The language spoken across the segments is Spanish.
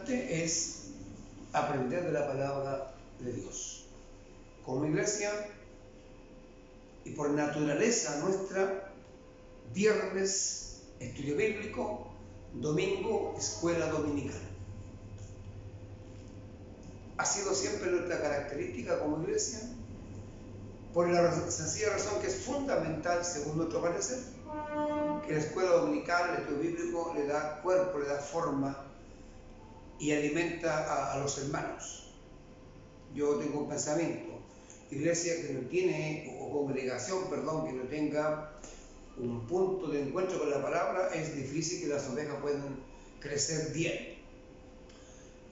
importante es aprender de la palabra de Dios. Como iglesia, y por naturaleza nuestra, viernes estudio bíblico, domingo escuela dominical. Ha sido siempre nuestra característica como iglesia, por la sencilla razón que es fundamental, según nuestro parecer, que la escuela dominical, el estudio bíblico, le da cuerpo, le da forma y alimenta a los hermanos. Yo tengo un pensamiento: iglesia que no tiene, o congregación, perdón, que no tenga un punto de encuentro con la palabra, es difícil que las ovejas puedan crecer bien.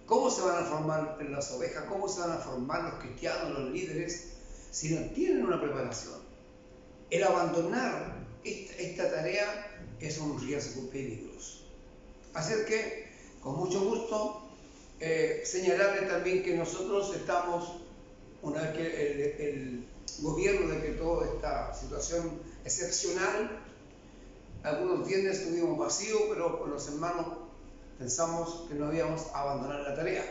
¿Cómo se van a formar las ovejas? ¿Cómo se van a formar los cristianos, los líderes, si no tienen una preparación? El abandonar esta tarea es un riesgo peligroso. Así que, con mucho gusto, señalarle también que nosotros estamos, una vez que el gobierno decretó esta situación excepcional, algunos viernes estuvimos vacíos, pero con los hermanos pensamos que no debíamos abandonar la tarea.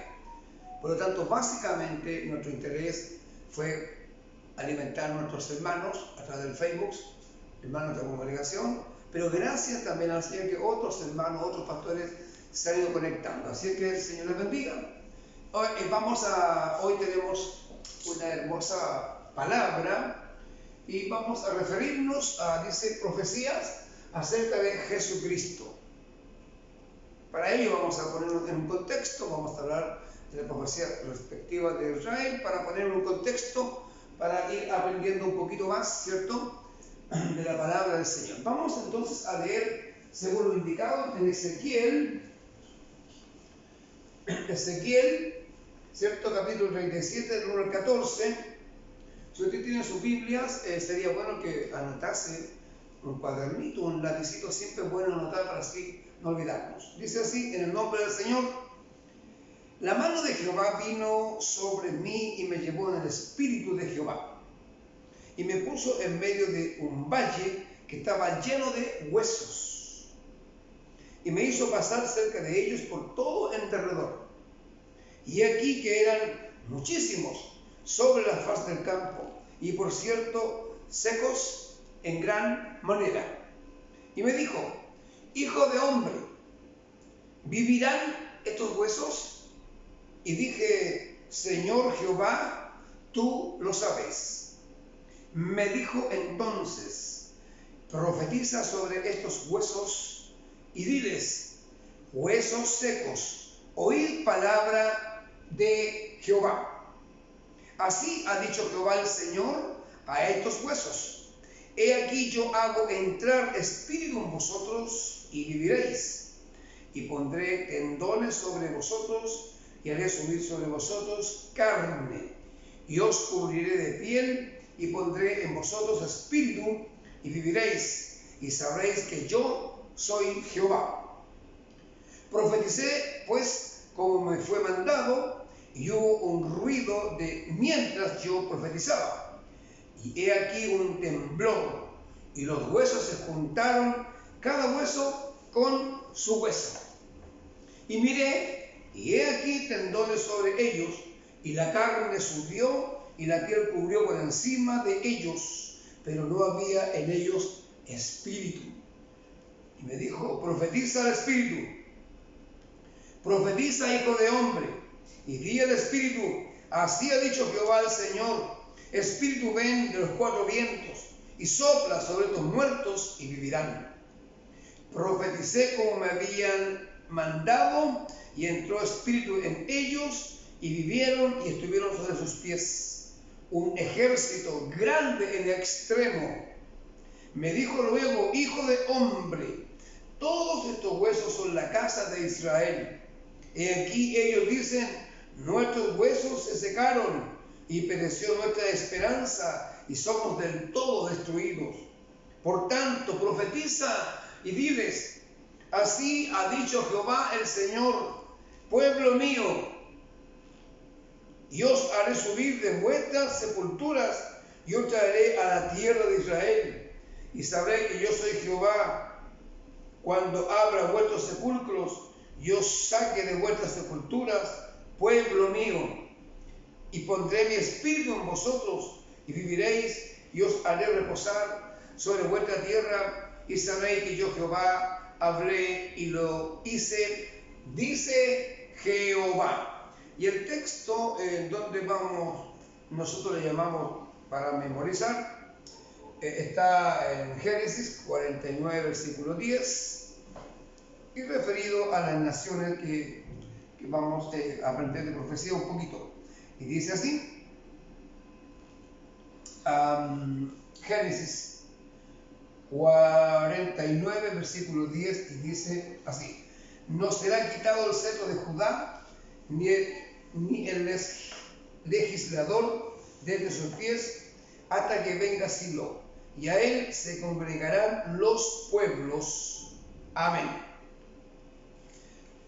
Por lo tanto, básicamente nuestro interés fue alimentar a nuestros hermanos a través del Facebook, hermanos de la congregación, pero gracias también al Señor que otros hermanos, otros pastores se han ido conectando. Así que el Señor les bendiga. Hoy tenemos una hermosa palabra y vamos a referirnos a, dice, profecías acerca de Jesucristo. Para ello vamos a ponernos en un contexto, vamos a hablar de la profecía respectiva de Israel, para poner un contexto, para ir aprendiendo un poquito más, ¿cierto?, de la palabra del Señor. Vamos entonces a leer, según lo indicado, en Ezequiel, ¿cierto?, capítulo 37, del 1 al 14. Si usted tiene sus Biblias, sería bueno que anotase un cuadernito, un lapicito, siempre es bueno anotar para así no olvidarnos. Dice así: en el nombre del Señor, la mano de Jehová vino sobre mí y me llevó en el espíritu de Jehová, y me puso en medio de un valle que estaba lleno de huesos, y me hizo pasar cerca de ellos por todo en derredor. Y aquí que eran muchísimos sobre la faz del campo, y por cierto secos en gran manera. Y me dijo: hijo de hombre, ¿vivirán estos huesos? Y dije: Señor Jehová, tú lo sabes. Me dijo entonces: profetiza sobre estos huesos y diles: huesos secos, oíd palabra de Jehová. Así ha dicho Jehová el Señor a estos huesos: he aquí yo hago entrar espíritu en vosotros y viviréis, y pondré tendones sobre vosotros y haré subir sobre vosotros carne, y os cubriré de piel y pondré en vosotros espíritu y viviréis, y sabréis que yo soy Jehová. Profeticé pues como me fue mandado, y hubo un ruido mientras yo profetizaba, y he aquí un temblor, y los huesos se juntaron, cada hueso con su hueso. Y miré, y he aquí tendones sobre ellos, y la carne subió, y la piel cubrió por encima de ellos, pero no había en ellos espíritu. Y me dijo: profetiza al espíritu, profetiza, hijo de hombre, y di al espíritu: así ha dicho Jehová el Señor, espíritu ven de los cuatro vientos, y sopla sobre estos muertos, y vivirán. Profeticé como me habían mandado, y entró espíritu en ellos, y vivieron, y estuvieron sobre sus pies un ejército grande en extremo. Me dijo luego: hijo de hombre, todos estos huesos son la casa de Israel. He aquí ellos dicen: nuestros huesos se secaron, y pereció nuestra esperanza, y somos del todo destruidos. Por tanto, profetiza y diles: así ha dicho Jehová el Señor, pueblo mío, y os haré subir de vuestras sepulturas, y os traeré a la tierra de Israel, y sabréis que yo soy Jehová, cuando abra vuestros sepulcros y os saque de vuestras sepulturas, pueblo mío, y pondré mi espíritu en vosotros, y viviréis, y os haré reposar sobre vuestra tierra, y sabréis que yo Jehová hablé y lo hice, dice Jehová. Y el texto donde vamos, nosotros le llamamos para memorizar, está en Génesis 49, versículo 10, y referido a las naciones que vamos a aprender de profecía un poquito. Y dice así, Génesis 49, versículo 10, y dice así: no será quitado el cetro de Judá, ni el legislador desde sus pies, hasta que venga Silo, y a él se congregarán los pueblos. Amén.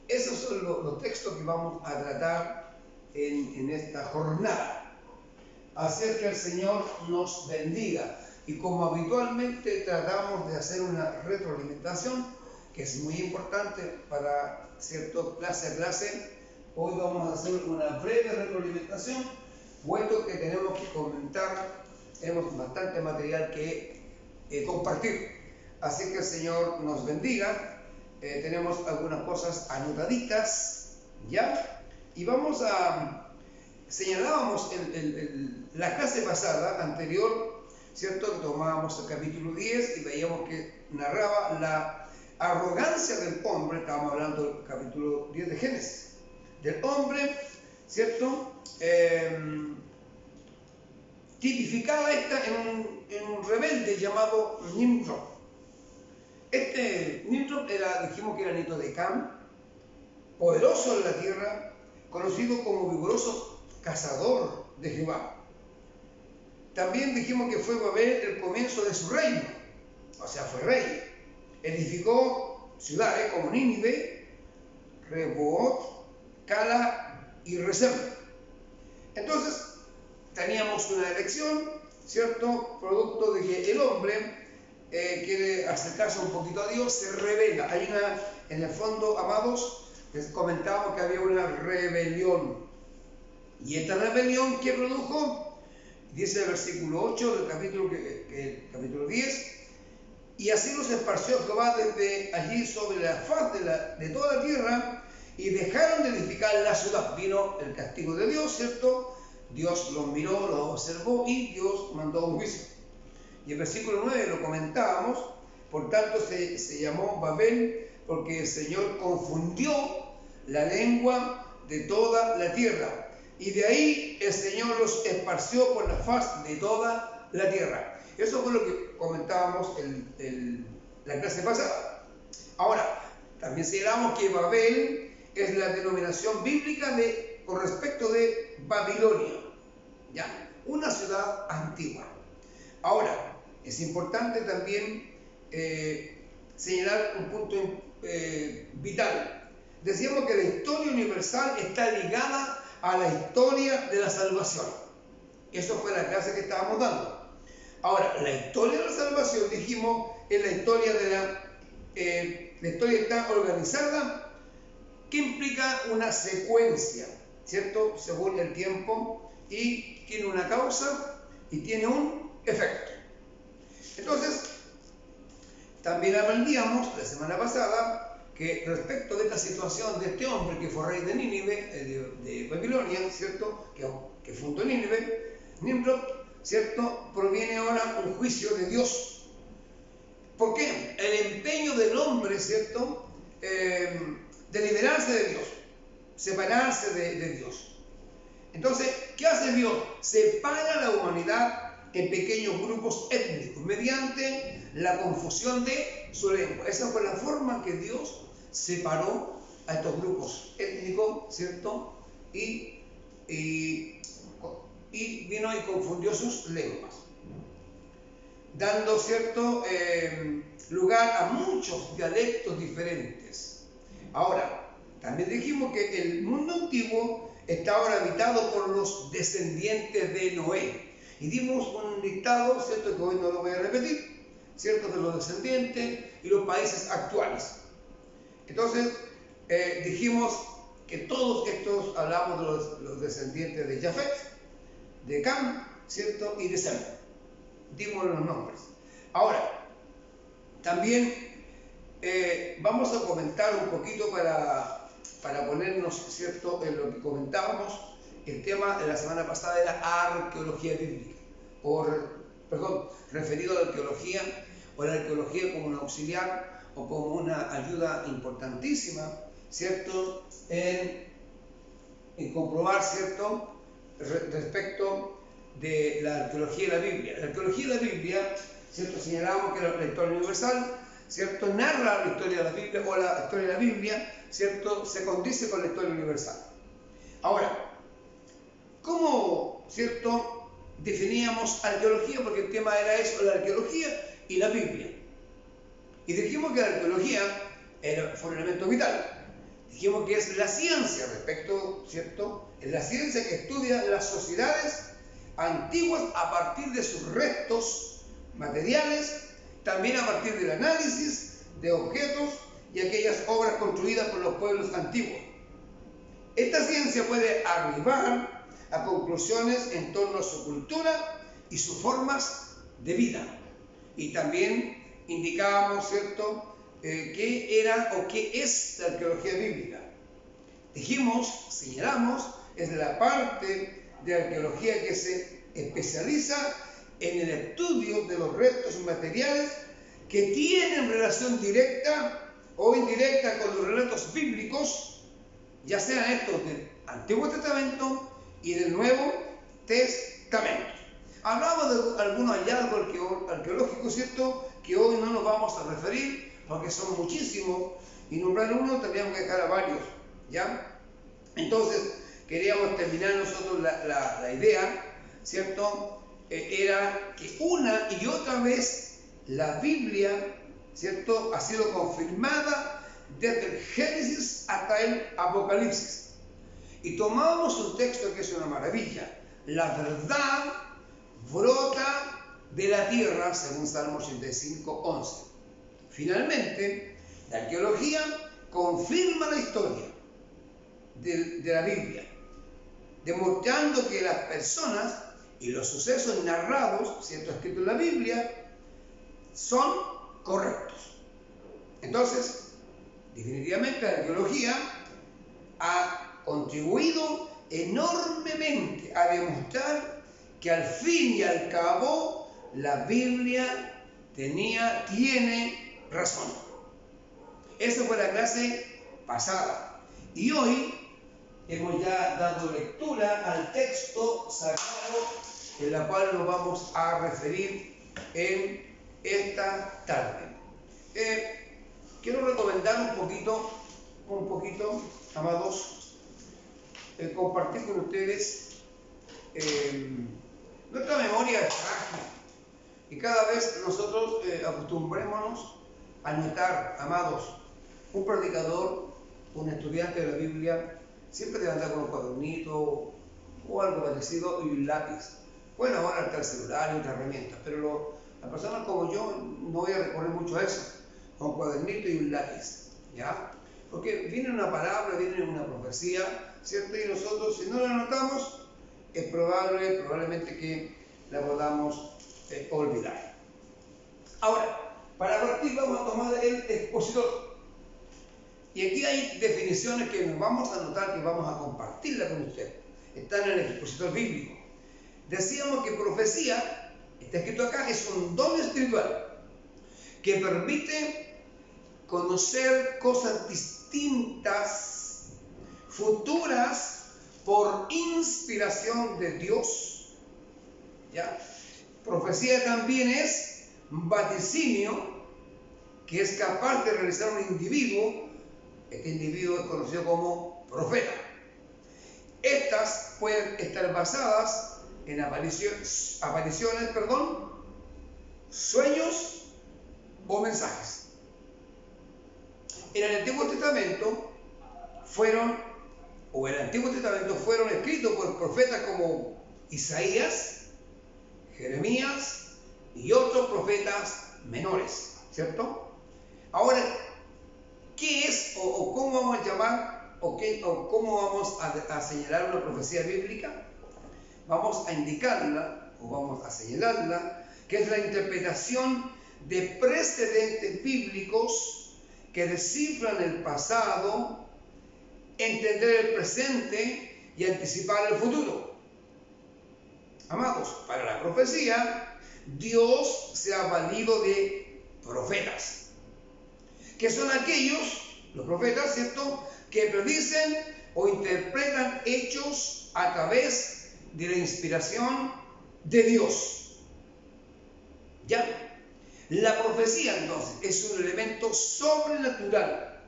Esos son los textos que vamos a tratar en esta jornada. Así es que el Señor nos bendiga. Y como habitualmente tratamos de hacer una retroalimentación, que es muy importante para cierto clase a clase, hoy vamos a hacer una breve retroalimentación, puesto que tenemos que comentar, tenemos bastante material que compartir. Así que el Señor nos bendiga. Tenemos algunas cosas anotaditas, ¿ya? Y vamos a... Señalábamos la clase pasada, anterior, ¿cierto? Que tomábamos el capítulo 10 y veíamos que narraba la arrogancia del hombre. Estábamos hablando del capítulo 10 de Génesis. Del hombre, ¿cierto? Tipificada esta en un rebelde llamado Nimrod. Nimrod dijimos que era nieto de Cam, poderoso en la tierra, conocido como vigoroso cazador de Jehová. También dijimos que fue Babel el comienzo de su reino, o sea, fue rey. Edificó ciudades como Nínive, Rehoboth, Cala y Resem. Entonces, teníamos una elección, ¿cierto? Producto de que el hombre quiere acercarse un poquito a Dios, se revela. En el fondo, amados, les comentábamos que había una rebelión. Y esta rebelión, ¿qué produjo? Dice el versículo 8 del capítulo 10, y así los esparció Jehová desde allí sobre la faz de toda la tierra, y dejaron de edificar la ciudad. Vino el castigo de Dios, ¿cierto? Dios los miró, los observó, y Dios mandó un juicio. Y el versículo 9 lo comentábamos, por tanto se llamó Babel, porque el Señor confundió la lengua de toda la tierra. Y de ahí el Señor los esparció por la faz de toda la tierra. Eso fue lo que comentábamos en la clase pasada. Ahora, también señalamos que Babel es la denominación bíblica con respecto de Babilonia, ¿ya? Una ciudad antigua. Ahora, es importante también señalar un punto vital. Decíamos que la historia universal está ligada a la historia de la salvación. Eso fue la clase que estábamos dando. Ahora, la historia de la salvación, dijimos, es la historia la historia está organizada, que implica una secuencia, ¿cierto? Según el tiempo, y tiene una causa y tiene un efecto. Entonces, también aprendíamos la semana pasada que respecto de esta situación de este hombre que fue rey de Nínive, de Babilonia, ¿cierto? Que fundó Nínive, Nimrod, ¿cierto? Proviene ahora un juicio de Dios. ¿Por qué? El empeño del hombre, ¿cierto? De liberarse de Dios, separarse de Dios. Entonces, ¿qué hace Dios? Separa a la humanidad en pequeños grupos étnicos mediante la confusión de su lengua. Esa fue la forma que Dios separó a estos grupos étnicos, ¿cierto? Y vino y confundió sus lenguas, dando cierto lugar a muchos dialectos diferentes. Ahora, también dijimos que el mundo antiguo está ahora habitado por los descendientes de Noé. Y dimos un dictado, ¿cierto? Que hoy no lo voy a repetir, ¿cierto? De los descendientes y los países actuales. Entonces, dijimos que todos estos hablamos de los descendientes de Jafet, de Cam, ¿cierto? Y de Sem. Dimos los nombres. Ahora, también vamos a comentar un poquito para ponernos, ¿cierto?, en lo que comentábamos. El tema de la semana pasada era arqueología bíblica, referido a la arqueología, o la arqueología como un auxiliar o como una ayuda importantísima, ¿cierto?, en comprobar, ¿cierto?, respecto de la arqueología de la Biblia. La arqueología de la Biblia, ¿cierto?, señalamos que la historia universal, ¿cierto?, narra la historia de la Biblia, o la historia de la Biblia, ¿cierto?, se condice con la historia universal. Ahora, ¿cómo, cierto, definíamos arqueología? Porque el tema era eso, la arqueología y la Biblia. Y dijimos que la arqueología fue un elemento vital. Dijimos que es la ciencia respecto, ¿cierto? Es la ciencia que estudia las sociedades antiguas a partir de sus restos materiales, también a partir del análisis de objetos y aquellas obras construidas por los pueblos antiguos. Esta ciencia puede arribar a conclusiones en torno a su cultura y sus formas de vida. Y también indicábamos, ¿cierto?, qué era o qué es la arqueología bíblica. Dijimos, señalamos, es la parte de arqueología que se especializa en el estudio de los restos materiales que tienen relación directa o indirecta con los relatos bíblicos, ya sean estos del Antiguo Testamento y del Nuevo Testamento. Hablamos de algunos hallazgos arqueológicos, ¿cierto?, que hoy no nos vamos a referir porque son muchísimos, y nombrar uno tendríamos que dejar a varios, ¿ya? Entonces, queríamos terminar nosotros la idea, ¿cierto? Era que una y otra vez la Biblia, ¿cierto?, ha sido confirmada desde el Génesis hasta el Apocalipsis. Y tomamos un texto que es una maravilla. La verdad brota de la tierra, según Salmo 85:11. Finalmente, la arqueología confirma la historia de la Biblia, demostrando que las personas y los sucesos narrados, ¿cierto?, escritos en la Biblia, son correctos. Entonces, definitivamente la arqueología ha contribuido enormemente a demostrar que al fin y al cabo la Biblia tiene razón. Esa fue la clase pasada. Y hoy hemos ya dado lectura al texto sagrado en la cual nos vamos a referir en esta tarde. Quiero recomendar un poquito, amados, compartir con ustedes. Nuestra memoria es frágil y cada vez nosotros acostumbrémonos a notar, amados, un predicador, un estudiante de la Biblia, siempre debe andar con un cuadernito o algo parecido y un lápiz. Bueno, ahora está el celular y otras herramientas, pero las personas como yo no voy a recurrir mucho a eso, con un cuadernito y un lápiz, ¿ya? Porque viene una palabra, viene una profecía, ¿cierto? Y nosotros, si no la anotamos, es probablemente que la podamos olvidar. Ahora, para partir vamos a tomar el expositor. Y aquí hay definiciones que nos vamos a anotar, que vamos a compartirla con usted. Están en el expositor bíblico. Decíamos que profecía, está escrito acá, es un don espiritual que permite conocer cosas distintas, futuras, por inspiración de Dios. ¿Ya? Profecía también es vaticinio que es capaz de realizar un individuo. Este individuo es conocido como profeta. Estas pueden estar basadas en apariciones, sueños o mensajes. En el Antiguo Testamento fueron escritos por profetas como Isaías, Jeremías y otros profetas menores, ¿cierto? Ahora, ¿qué es o cómo vamos a llamar o cómo vamos a señalar una profecía bíblica? Vamos a indicarla o vamos a señalarla, que es la interpretación de precedentes bíblicos que descifran el pasado, entender el presente y anticipar el futuro. Amados, para la profecía, Dios se ha valido de profetas, que son aquellos, los profetas, ¿cierto?, que predicen o interpretan hechos a través de la inspiración de Dios. ¿Ya? La profecía, entonces, es un elemento sobrenatural.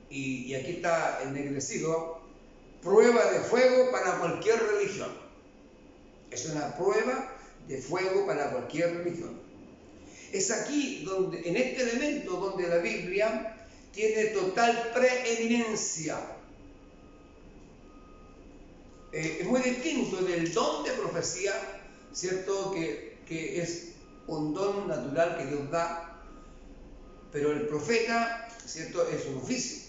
Y aquí está ennegrecido, prueba de fuego para cualquier religión. Es una prueba de fuego para cualquier religión. Es aquí, donde, en este elemento, donde la Biblia tiene total preeminencia. Es muy distinto del don de profecía, ¿cierto?, que es un don natural que Dios da, pero el profeta, ¿cierto?, es un oficio.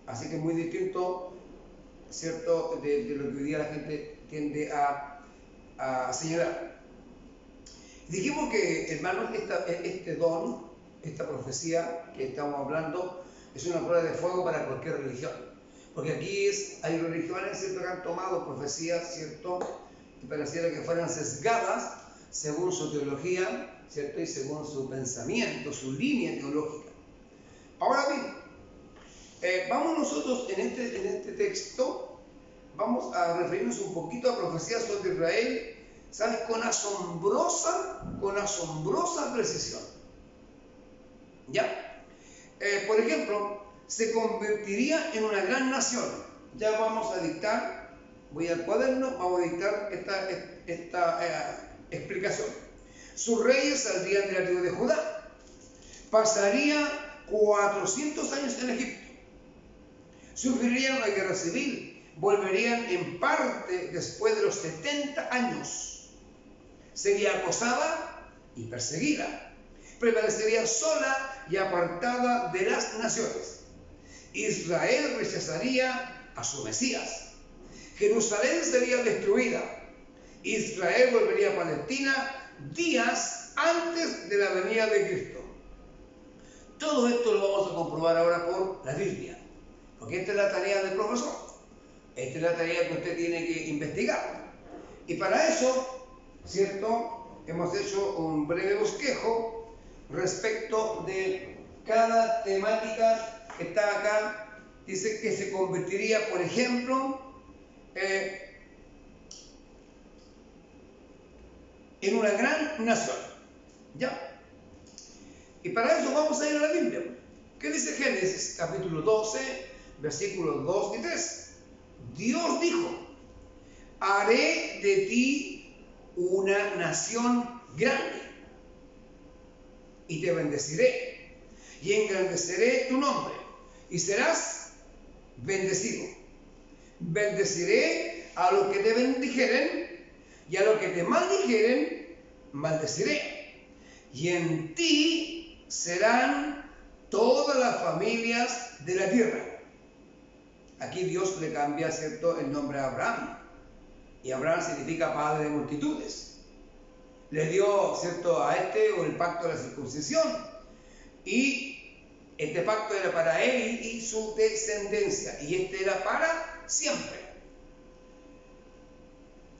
Así que es muy distinto, ¿cierto?, de lo que hoy día la gente tiende a señalar. Dijimos que, hermanos, este don, esta profecía que estamos hablando, es una prueba de fuego para cualquier religión. Porque aquí hay religiones, ¿cierto?, que han tomado profecías, ¿cierto?, que pareciera que fueran sesgadas según su teología, ¿cierto?, y según su pensamiento, su línea teológica. Ahora bien, vamos nosotros en este texto, vamos a referirnos un poquito a profecías sobre Israel, ¿sabes?, con asombrosa precisión. ¿Ya? Por ejemplo, se convertiría en una gran nación. Ya vamos a dictar, voy al cuaderno, vamos a dictar esta explicación. Sus reyes saldrían de la tribu de Judá. Pasaría 400 años en Egipto. Sufrirían una guerra civil. Volverían en parte después de los 70 años. Sería acosada y perseguida. Prevalecería sola y apartada de las naciones. Israel rechazaría a su Mesías. Jerusalén sería destruida. Israel volvería a Palestina días antes de la venida de Cristo. Todo esto lo vamos a comprobar ahora por la Biblia, porque esta es la tarea del profesor. Esta es la tarea que usted tiene que investigar. Y para eso, ¿cierto?, hemos hecho un breve bosquejo respecto de cada temática que está acá. Dice que se convertiría, por ejemplo, en una gran nación. ¿Ya? Y para eso vamos a ir a la Biblia. ¿Qué dice Génesis capítulo 12, versículos 2 y 3? Dios dijo: haré de ti una nación grande y te bendeciré y engrandeceré tu nombre y serás bendecido. Bendeciré a los que te bendijeren y a los que te maldijeren maldeciré, y en ti serán todas las familias de la tierra. Aquí Dios le cambia, ¿cierto?, el nombre a Abraham, y Abraham significa padre de multitudes. Le dio, ¿cierto?, a el pacto de la circuncisión, y este pacto era para él y su descendencia, y este era para siempre.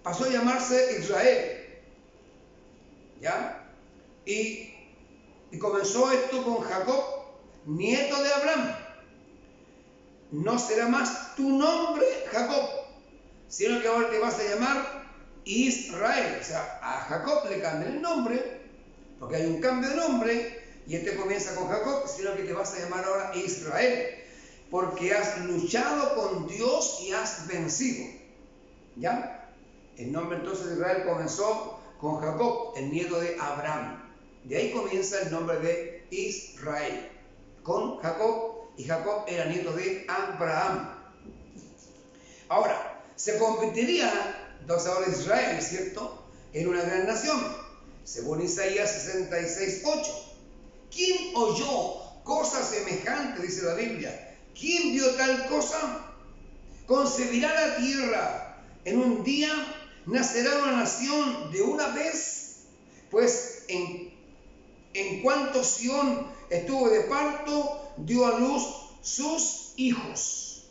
Pasó a llamarse Israel, ¿ya? Y comenzó esto con Jacob, nieto de Abraham. No será más tu nombre Jacob, sino que ahora te vas a llamar Israel. O sea, a Jacob le cambian el nombre, porque hay un cambio de nombre, y comienza con Jacob, sino que te vas a llamar ahora Israel, porque has luchado con Dios y has vencido. ¿Ya? El nombre entonces de Israel comenzó con Jacob, el nieto de Abraham. De ahí comienza el nombre de Israel, con Jacob, y Jacob era nieto de Abraham. Ahora, se convertiría entonces ahora Israel, ¿cierto?, en una gran nación, según Isaías 66:8. ¿Quién oyó cosa semejante? Dice la Biblia. ¿Quién vio tal cosa? ¿Concebirá la tierra en un día? ¿Nacerá una nación de una vez? Pues en cuanto Sión estuvo de parto, dio a luz sus hijos.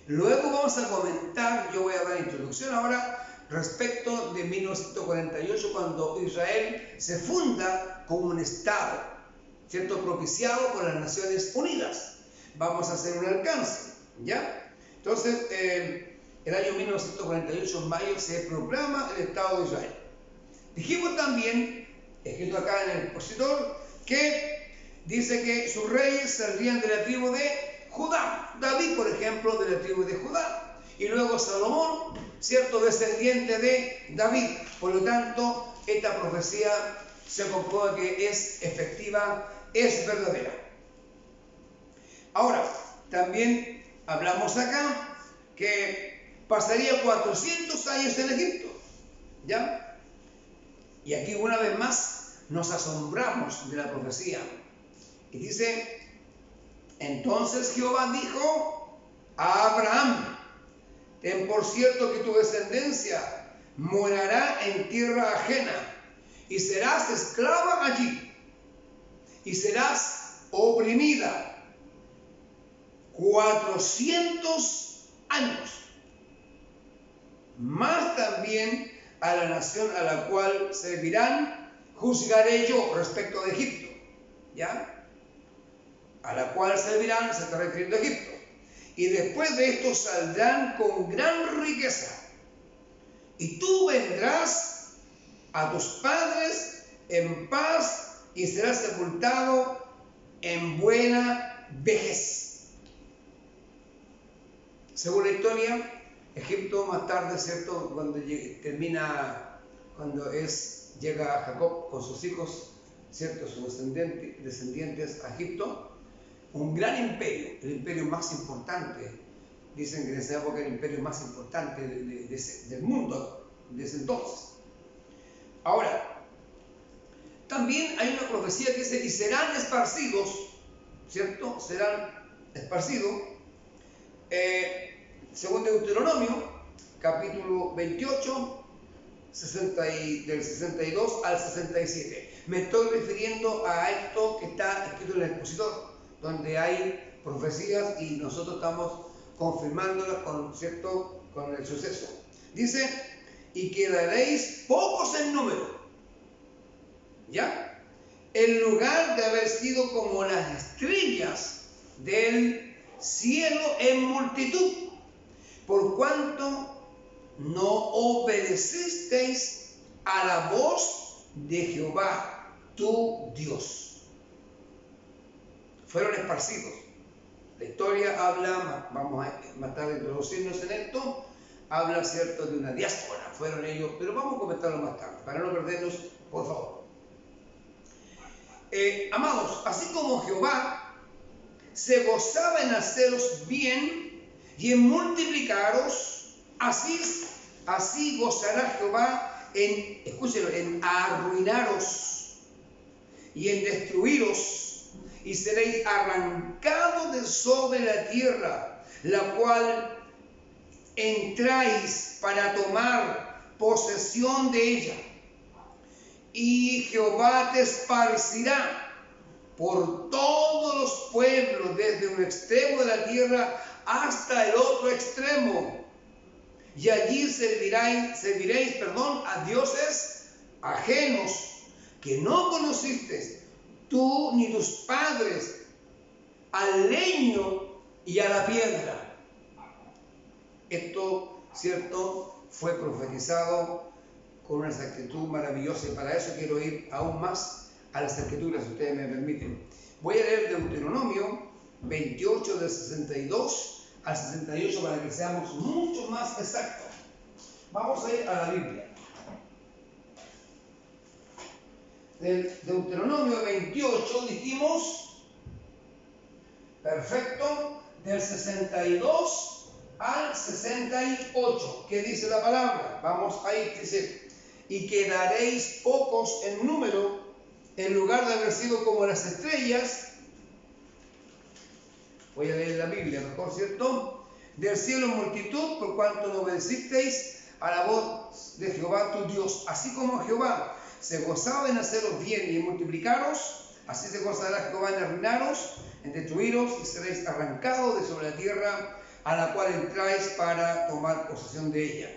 Luego vamos a comentar, yo voy a dar introducción ahora respecto de 1948, cuando Israel se funda como un Estado, ¿cierto? Propiciado por las Naciones Unidas. Vamos a hacer un alcance, ¿ya? Entonces, el año 1948, en mayo, se proclama el Estado de Israel. Dijimos también, escrito acá en el expositor, que dice que sus reyes saldrían de la tribu de Judá. David, por ejemplo, de la tribu de Judá. Y luego Salomón, cierto descendiente de David. Por lo tanto, esta profecía se comprueba que es efectiva, es verdadera. Ahora, también hablamos acá que pasaría 400 años en Egipto, ¿ya? Y aquí una vez más nos asombramos de la profecía. Y dice, entonces Jehová dijo a Abraham, ten por cierto que tu descendencia morará en tierra ajena y serás esclava allí y serás oprimida 400 años, más también a la nación a la cual servirán, juzgaré yo respecto de Egipto, ¿ya? A la cual servirán, se está refiriendo a Egipto. Y después de esto saldrán con gran riqueza. Y tú vendrás a tus padres en paz y serás sepultado en buena vejez. Según la historia, Egipto más tarde, ¿cierto? Cuando llega Jacob con sus hijos, ¿cierto? Sus descendientes a Egipto, un gran imperio, el imperio más importante, dicen que en esa época era el imperio más importante del mundo, desde entonces. Ahora, también hay una profecía que dice, y serán esparcidos, ¿cierto? Serán esparcidos, según Deuteronomio, capítulo 28, del 62 al 67. Me estoy refiriendo a esto que está escrito en el expositor, donde hay profecías y nosotros estamos confirmándolas con el suceso. Dice, y quedaréis pocos en número, ¿ya? En lugar de haber sido como las estrellas del cielo en multitud, por cuanto no obedecisteis a la voz de Jehová, tu Dios. Fueron esparcidos. La historia habla, vamos a más tarde introducirnos en esto, habla, ¿cierto?, de una diáspora. Fueron ellos, pero vamos a comentarlo más tarde, para no perdernos, por favor. Amados, así como Jehová se gozaba en haceros bien y en multiplicaros, así gozará Jehová en arruinaros y en destruiros, y seréis arrancados de sobre la tierra, la cual entráis para tomar posesión de ella. Y Jehová te esparcirá por todos los pueblos, desde un extremo de la tierra hasta el otro extremo. Y allí serviréis a dioses ajenos que no conocisteis, tú ni tus padres, al leño y a la piedra. Esto, ¿cierto?, fue profetizado con una exactitud maravillosa, y para eso quiero ir aún más a las escrituras, si ustedes me permiten. Voy a leer Deuteronomio 28 del 62 al 68 para que seamos mucho más exactos. Vamos a ir a la Biblia. Del Deuteronomio 28 dijimos, perfecto, del 62 al 68. ¿Qué dice la palabra? Vamos ahí, dice, y quedaréis pocos en número en lugar de haber sido como las estrellas, voy a leer la Biblia mejor, ¿cierto? Del cielo en multitud, por cuanto no obedecisteis a la voz de Jehová tu Dios. Así como Jehová se gozaba en haceros bien y en multiplicaros, así se gozará Jehová en arruinaros, en destruiros, y seréis arrancados de sobre la tierra a la cual entráis para tomar posesión de ella.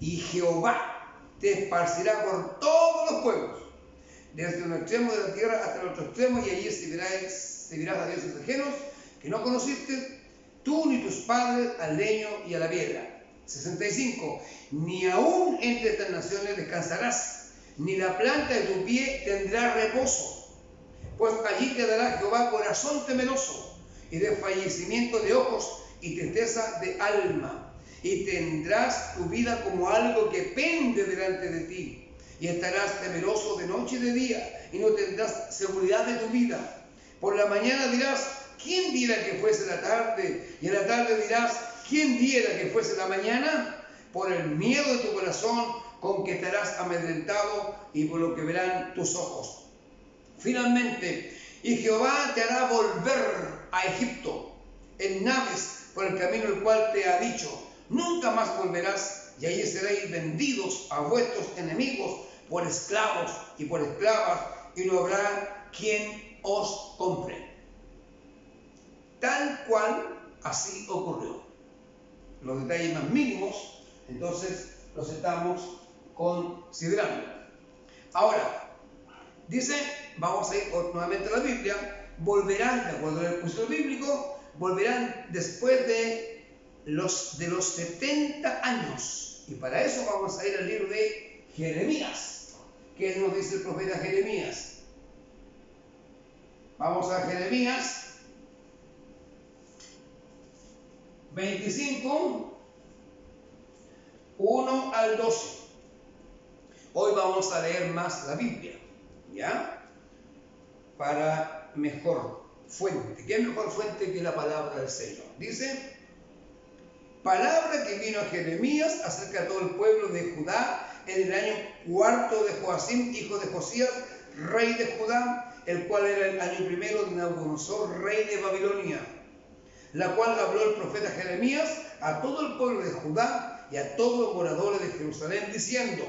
Y Jehová te esparcirá por todos los pueblos, desde un extremo de la tierra hasta el otro extremo, y allí servirás a dioses ajenos que no conociste, tú ni tus padres, al leño y a la piedra. 65. Ni aún entre estas naciones descansarás, ni la planta de tu pie tendrá reposo, pues allí te dará Jehová corazón temeroso, y desfallecimiento de ojos, y tristeza de alma, y tendrás tu vida como algo que pende delante de ti, y estarás temeroso de noche y de día, y no tendrás seguridad de tu vida. Por la mañana dirás, ¿quién diera que fuese la tarde? Y en la tarde dirás, ¿quién diera que fuese la mañana? Por el miedo de tu corazón, con que estarás amedrentado, y por lo que verán tus ojos. Finalmente, y Jehová te hará volver a Egipto en naves por el camino el cual te ha dicho, nunca más volverás, y allí seréis vendidos a vuestros enemigos por esclavos y por esclavas, y no habrá quien os compre. Tal cual así ocurrió. Los detalles más mínimos, entonces, los estamos considerando. Ahora, dice, vamos a ir nuevamente a la Biblia, volverán, de acuerdo al curso bíblico, volverán después de los 70 años. Y para eso vamos a ir al libro de Jeremías. ¿Qué nos dice el profeta Jeremías? Vamos a Jeremías 25, 1 al 12. Hoy vamos a leer más la Biblia, ¿ya? Para mejor fuente. ¿Qué mejor fuente que la palabra del Señor? Dice, palabra que vino a Jeremías acerca de todo el pueblo de Judá en el año cuarto de Joacim, hijo de Josías, rey de Judá, el cual era el año primero de Nabucodonosor, rey de Babilonia, la cual habló el profeta Jeremías a todo el pueblo de Judá y a todos los moradores de Jerusalén, diciendo,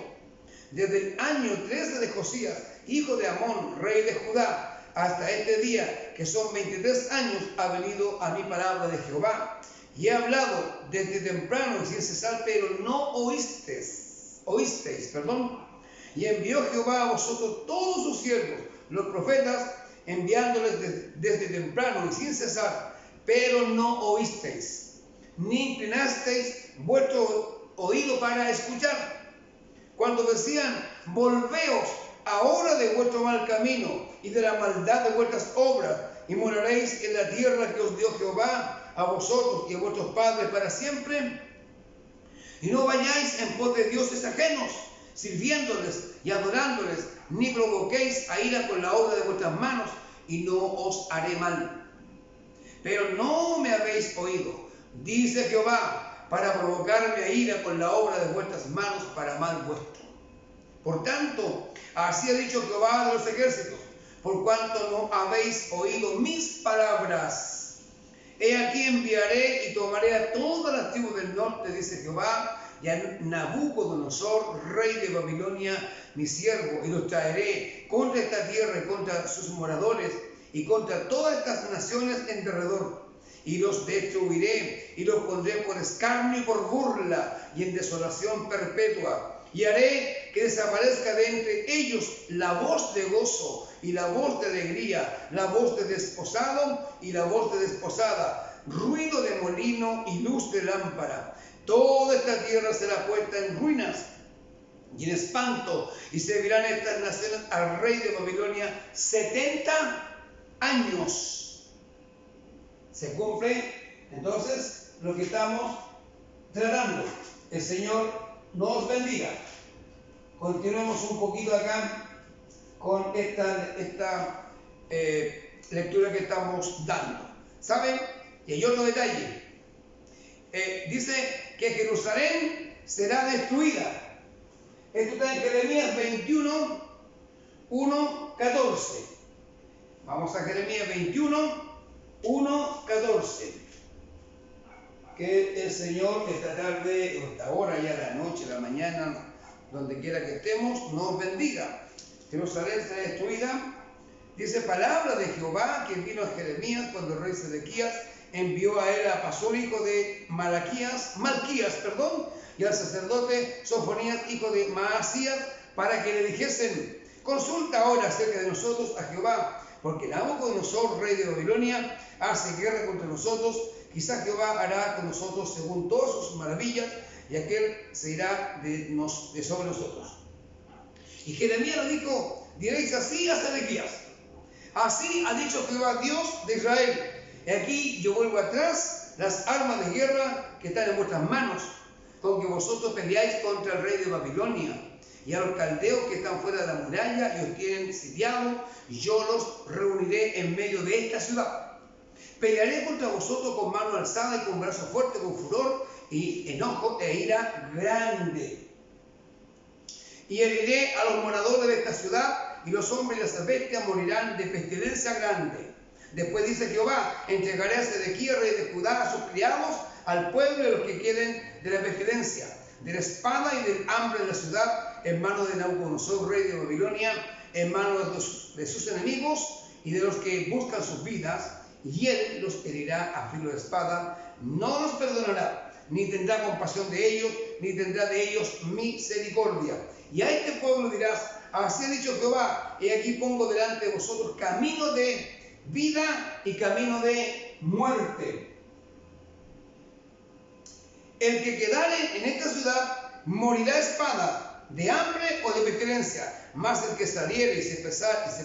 desde el año 13 de Josías, hijo de Amón, rey de Judá, hasta este día, que son 23 años, ha venido a mi palabra de Jehová. Y he hablado desde temprano y sin cesar, pero no oísteis. Y envió Jehová a vosotros todos sus siervos, los profetas, enviándoles desde temprano y sin cesar, pero no oísteis, ni inclinasteis vuestro oído para escuchar. Cuando decían, volveos ahora de vuestro mal camino y de la maldad de vuestras obras, y moraréis en la tierra que os dio Jehová a vosotros y a vuestros padres para siempre, y no vayáis en pos de dioses ajenos, sirviéndoles y adorándoles, ni provoquéis a ira con la obra de vuestras manos, y no os haré mal. Pero no me habéis oído, dice Jehová, para provocarme a ira con la obra de vuestras manos para mal vuestro. Por tanto, así ha dicho Jehová de los ejércitos, por cuanto no habéis oído mis palabras. He aquí enviaré y tomaré a todas las tribus del norte, dice Jehová, y a Nabucodonosor, rey de Babilonia, mi siervo, y los traeré contra esta tierra y contra sus moradores, y contra todas estas naciones en derredor. Y los destruiré, y los pondré por escarnio y por burla, y en desolación perpetua. Y haré que desaparezca de entre ellos la voz de gozo y la voz de alegría, la voz de desposado y la voz de desposada, ruido de molino y luz de lámpara. Toda esta tierra será puesta en ruinas y en espanto, y servirán estas naciones al rey de Babilonia 70 años. Se cumple entonces lo que estamos tratando. El Señor nos bendiga. Continuemos un poquito acá con esta lectura que estamos dando. ¿Saben? Y hay otro detalle. Dice que Jerusalén será destruida. Esto está en Jeremías 21, 1 14. Vamos a Jeremías 21, 1, 14. Que el Señor esta tarde, o esta hora, ya la noche, la mañana, donde quiera que estemos, nos bendiga. Jerusalén será destruida. Dice palabra de Jehová que vino a Jeremías cuando el rey Sedequías envió a él a Pasur, hijo de Malquías, y al sacerdote Sofonías, hijo de Maasías, para que le dijesen: consulta ahora acerca de nosotros a Jehová, porque Nabucodonosor, rey de Babilonia, hace guerra contra nosotros. Quizá Jehová hará con nosotros según todas sus maravillas, y aquel se irá de sobre nosotros. Y Jeremías le dijo: diréis así a Sedequías: así ha dicho Jehová, Dios de Israel, y aquí yo vuelvo atrás las armas de guerra que están en vuestras manos, con que vosotros peleáis contra el rey de Babilonia, y a los caldeos que están fuera de la muralla y os tienen sitiados, yo los reuniré en medio de esta ciudad. Pelearé contra vosotros con mano alzada y con brazo fuerte, con furor y enojo e ira grande. Y heriré a los moradores de esta ciudad, y los hombres y las bestias morirán de pestilencia grande. Después dice Jehová: entregaré a Sedequías, rey de Judá, a sus criados, al pueblo y a los que queden de la pestilencia, de la espada y del hambre de la ciudad, en manos de Nabucodonosor, rey de Babilonia, en manos de sus enemigos y de los que buscan sus vidas, y él los herirá a filo de espada, no los perdonará, ni tendrá compasión de ellos, ni tendrá de ellos misericordia. Y a este pueblo dirás: así ha dicho Jehová, y aquí pongo delante de vosotros camino de vida y camino de muerte. El que quedare en esta ciudad morirá a espada, de hambre o de pestilencia, mas el que saliere y se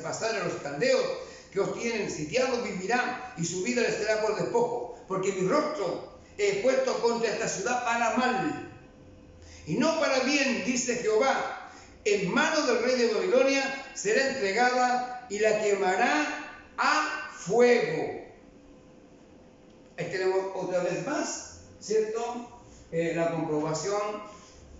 pasare a los caldeos que os tienen sitiados vivirá, y su vida les será por despojo, porque mi rostro he puesto contra esta ciudad para mal, y no para bien, dice Jehová. En manos del rey de Babilonia será entregada, y la quemará a fuego. Ahí tenemos otra vez más, ¿cierto? La comprobación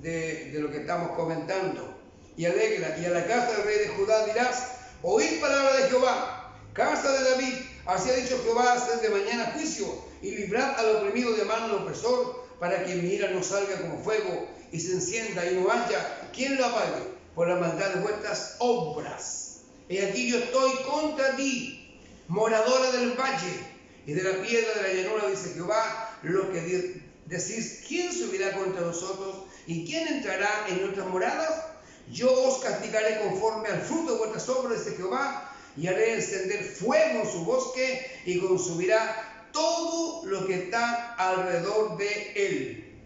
de lo que estamos comentando. Y alegra, y a la casa del rey de Judá dirás: oíd palabra de Jehová, casa de David, así ha dicho Jehová: haced de mañana juicio, y librad al oprimido de mano del opresor, para que mi ira no salga como fuego, y se encienda, y no haya quien lo apague, por la maldad de vuestras obras. Y aquí yo estoy contra ti, moradora del valle y de la piedra de la llanura, dice Jehová, lo que decís: ¿quién subirá contra nosotros? ¿Y quién entrará en nuestras moradas? Yo os castigaré conforme al fruto de vuestras obras, dice Jehová, y haré encender fuego en su bosque, y consumirá todo lo que está alrededor de él.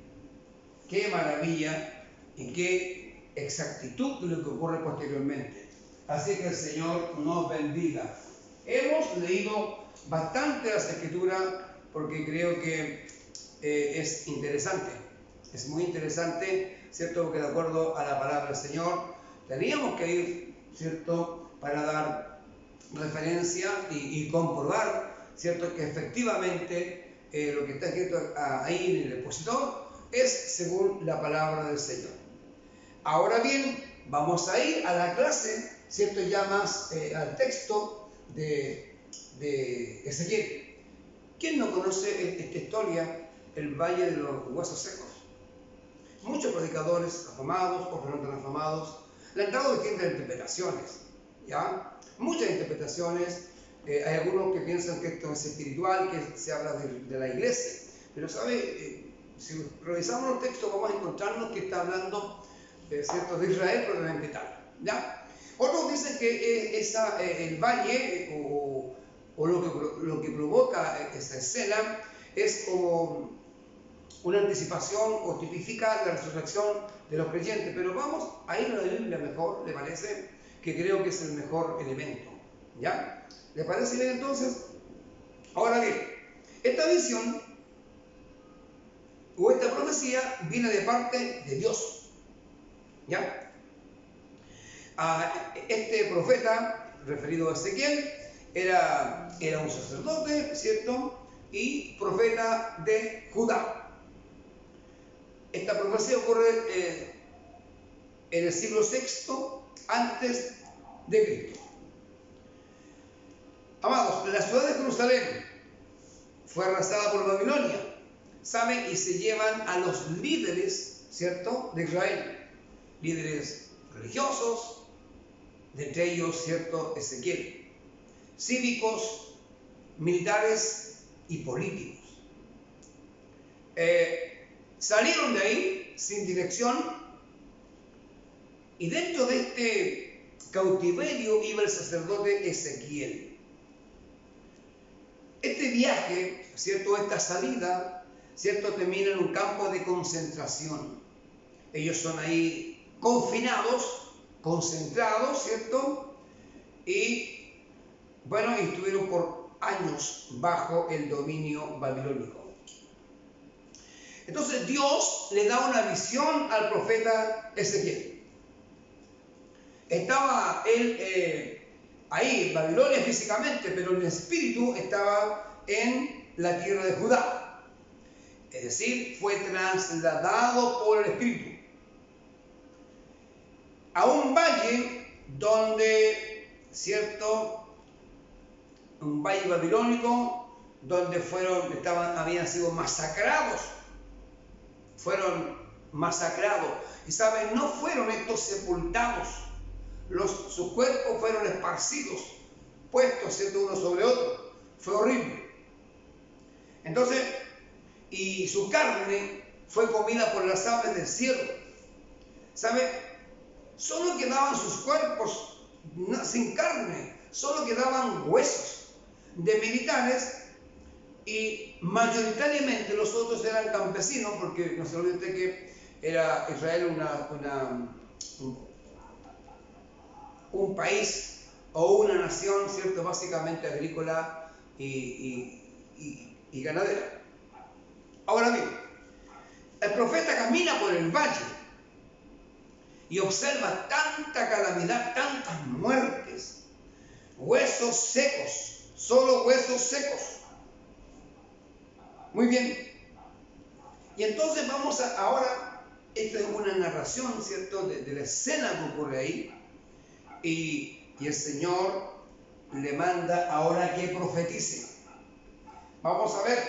Qué maravilla y qué exactitud de lo que ocurre posteriormente. Así que el Señor nos bendiga. Hemos leído bastante las Escrituras porque creo que es interesante. Es muy interesante, ¿cierto? Porque de acuerdo a la palabra del Señor teníamos que ir, ¿cierto?, para dar referencia y comprobar, ¿cierto?, que efectivamente lo que está escrito ahí en el expositor es según la palabra del Señor. Ahora bien, vamos a ir a la clase, ¿cierto?, ya más al texto de Ezequiel. ¿Quién no conoce esta historia, el Valle de los Huesos Secos? Muchos predicadores afamados, otros no tan afamados, le han dado distintas interpretaciones, ¿ya? Muchas interpretaciones. Hay algunos que piensan que esto es espiritual, que se habla de la iglesia, pero ¿sabe? Si revisamos los textos vamos a encontrarnos que está hablando, ¿cierto?, de Israel probablemente tal, ¿ya? Otros dicen que el valle o lo que provoca esta escena es como una anticipación o tipifica la resurrección de los creyentes, pero vamos a ir a la Biblia mejor, ¿le parece? Que creo que es el mejor elemento, ¿ya? ¿Le parece bien entonces? Ahora bien, esta visión o esta profecía viene de parte de Dios, ¿ya? Este profeta, referido a Ezequiel, era un sacerdote, ¿cierto?, y profeta de Judá. Esta profecía ocurre en el siglo VI antes de Cristo, Amados, la ciudad de Jerusalén fue arrasada por Babilonia, ¿saben? Y se llevan a los líderes, ¿cierto?, de Israel, líderes religiosos, de entre ellos, ¿cierto?, Ezequiel, cívicos, militares y políticos. Salieron de ahí sin dirección, y dentro de este cautiverio iba el sacerdote Ezequiel. Este viaje, ¿cierto?, esta salida, ¿cierto?, termina en un campo de concentración. Ellos son ahí confinados, concentrados, ¿cierto? Y bueno, estuvieron por años bajo el dominio babilónico. Entonces Dios le da una visión al profeta Ezequiel. Estaba él ahí, en Babilonia físicamente, pero en espíritu estaba en la tierra de Judá. Es decir, fue trasladado por el espíritu a un valle donde, ¿cierto?, un valle babilónico donde habían sido masacrados. Fueron masacrados. Y saben, no fueron estos sepultados. Sus cuerpos fueron esparcidos, puestos, ¿cierto?, uno sobre otro. Fue horrible. Entonces, y su carne fue comida por las aves del cielo. ¿Sabe? Solo quedaban sus cuerpos sin carne, solo quedaban huesos de militares, y mayoritariamente los otros eran campesinos, porque no se olvide usted que era Israel un país o una nación, ¿cierto?, básicamente agrícola y ganadera. Ahora bien, el profeta camina por el valle y observa tanta calamidad, tantas muertes, huesos secos, solo huesos secos. Muy bien. Y entonces vamos ahora, esta es una narración, ¿cierto?, de la escena que ocurre ahí, y el Señor le manda ahora que profetice. Vamos a ver,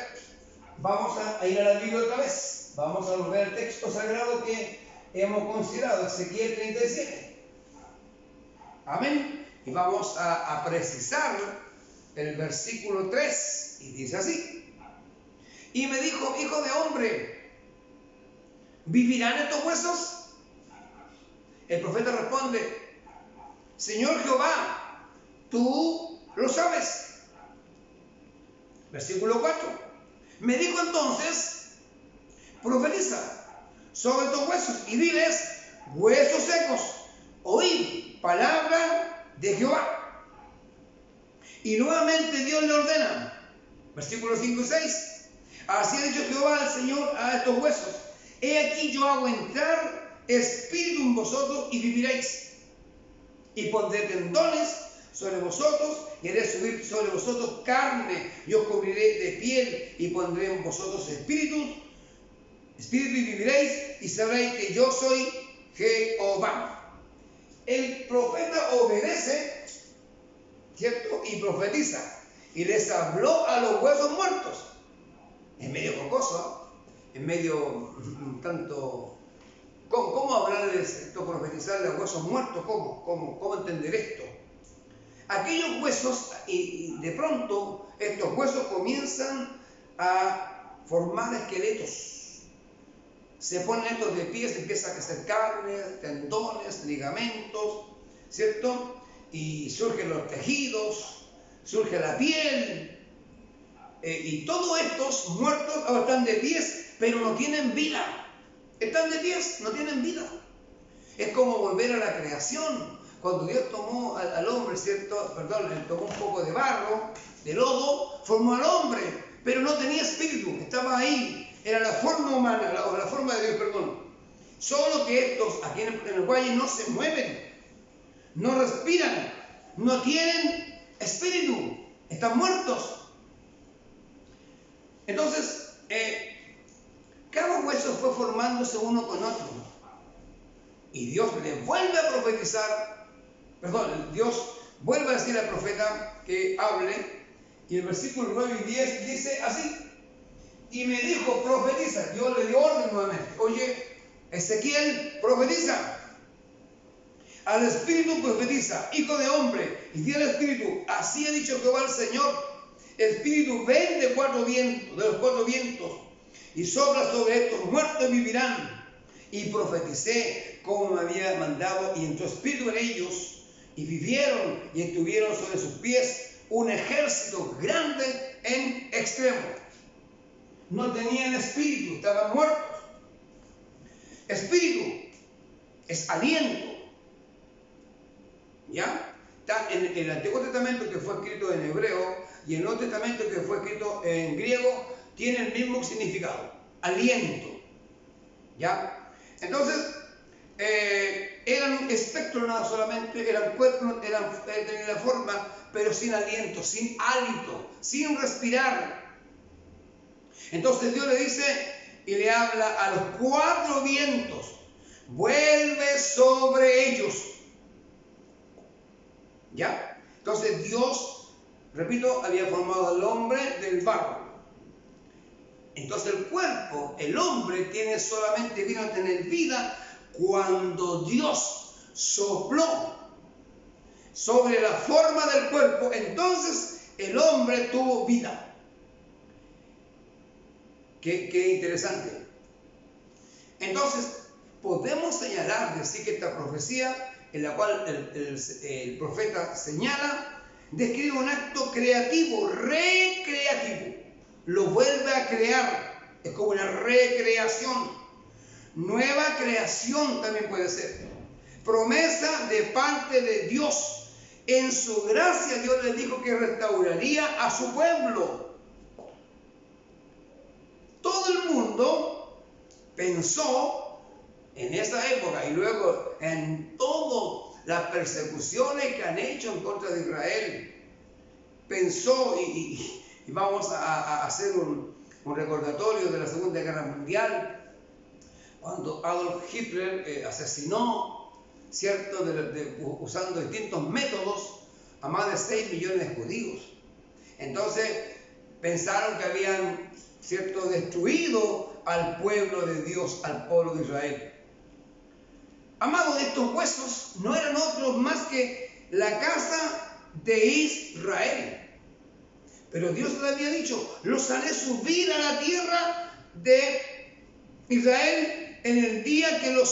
vamos a ir a la Biblia otra vez, vamos a volver al texto sagrado que hemos considerado, Ezequiel 37. Amén. Y vamos a precisar el versículo 3, y dice así: y me dijo, hijo de hombre, ¿vivirán estos huesos? El profeta responde, Señor Jehová, tú lo sabes. Versículo 4. Me dijo entonces, profetiza sobre estos huesos y diles, huesos secos, oíd palabra de Jehová. Y nuevamente Dios le ordena, versículos 5 y 6, así ha dicho Jehová al Señor a estos huesos, he aquí yo hago entrar espíritu en vosotros y viviréis. Y pondré tendones sobre vosotros y haré subir sobre vosotros carne, y os cubriré de piel y pondré en vosotros espíritu y viviréis y sabréis que yo soy Jehová. El profeta obedece, ¿cierto?, y profetiza, y les habló a los huesos muertos. Es medio jocoso, es medio tanto. ¿Cómo hablarles esto, profetizarles a huesos muertos? ¿Cómo entender esto? Aquellos huesos, y de pronto estos huesos comienzan a formar esqueletos. Se ponen estos de pie, se empieza a crecer carne, tendones, ligamentos, ¿cierto? Y surgen los tejidos, surge la piel. Y todos estos muertos ahora están de pies, pero no tienen vida. Están de pies, no tienen vida. Es como volver a la creación. Cuando Dios tomó al hombre, ¿cierto? Le tomó un poco de barro, de lodo, formó al hombre, pero no tenía espíritu, estaba ahí. Era la forma humana, la forma de Dios, Solo que estos, aquí en el valle, no se mueven, no respiran, no tienen espíritu, están muertos. Entonces, cada hueso fue formándose uno con otro. Y Dios le vuelve a profetizar, Dios vuelve a decir al profeta que hable, y el versículo 9 y 10 dice así: y me dijo, profetiza. Dios le dio orden nuevamente: oye, Ezequiel, profetiza. Al espíritu profetiza: hijo de hombre, y di al espíritu: así ha dicho Jehová el Señor, espíritu, ven de los cuatro vientos, y sopla sobre estos muertos y vivirán. Y profeticé como me había mandado, y entró espíritu en ellos, y vivieron, y estuvieron sobre sus pies un ejército grande en extremo. No tenían espíritu, estaban muertos. Espíritu es aliento. ¿Ya? Está en el Antiguo Testamento, que fue escrito en hebreo, y en el Nuevo Testamento, que fue escrito en griego, tiene el mismo significado: aliento. ¿Ya? Entonces, eran un espectro, nada solamente, eran cuerpos, tenían la forma, pero sin aliento, sin hálito, sin respirar. Entonces Dios le dice y le habla a los cuatro vientos: vuelve sobre ellos. ¿Ya? Entonces Dios, repito, había formado al hombre del barro. Entonces el cuerpo, el hombre, vino a tener vida cuando Dios sopló sobre la forma del cuerpo. Entonces el hombre tuvo vida. Qué interesante. Entonces podemos señalar, decir que esta profecía, en la cual el profeta señala, describe un acto creativo, recreativo. Lo vuelve a crear. Es como una recreación. Nueva creación también puede ser. Promesa de parte de Dios. En su gracia Dios le dijo que restauraría a su pueblo. Todo el mundo pensó en esa época, y luego en todas las persecuciones que han hecho en contra de Israel, pensó, y vamos a hacer un recordatorio de la Segunda Guerra Mundial, cuando Adolf Hitler asesinó, ¿cierto?, usando distintos métodos, a más de 6 millones de judíos. Entonces pensaron que habían, ¿cierto?, destruido al pueblo de Dios, al pueblo de Israel. Amados, estos huesos no eran otros más que la casa de Israel. Pero Dios le había dicho: los haré subir a la tierra de Israel en el día que los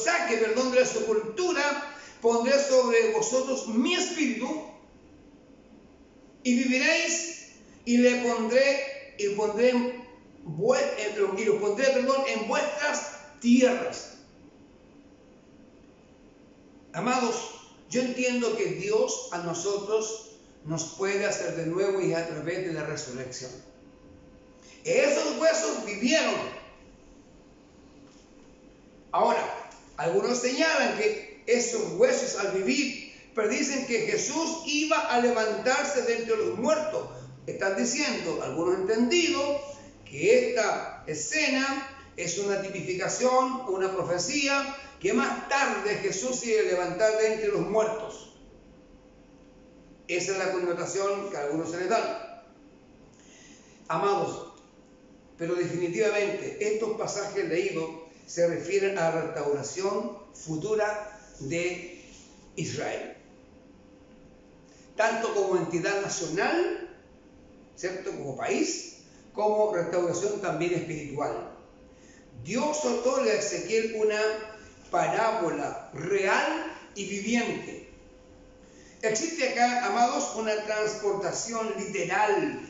saque de la sepultura. Pondré sobre vosotros mi espíritu y viviréis, y los pondré en vuestras tierras. Amados, yo entiendo que Dios a nosotros nos puede hacer de nuevo, y a través de la resurrección. Esos huesos vivieron. Ahora, algunos señalan que esos huesos al vivir predicen que Jesús iba a levantarse de entre los muertos. Están diciendo algunos entendidos que esta escena es una tipificación, una profecía, que más tarde Jesús se iba a levantar de entre los muertos. Esa es la connotación que a algunos se les dan. Amados, pero definitivamente estos pasajes leídos se refieren a la restauración futura de Israel, tanto como entidad nacional, ¿cierto?, como país, como restauración también espiritual. Dios otorga a Ezequiel una parábola real y viviente. Existe acá, amados, una transportación literal.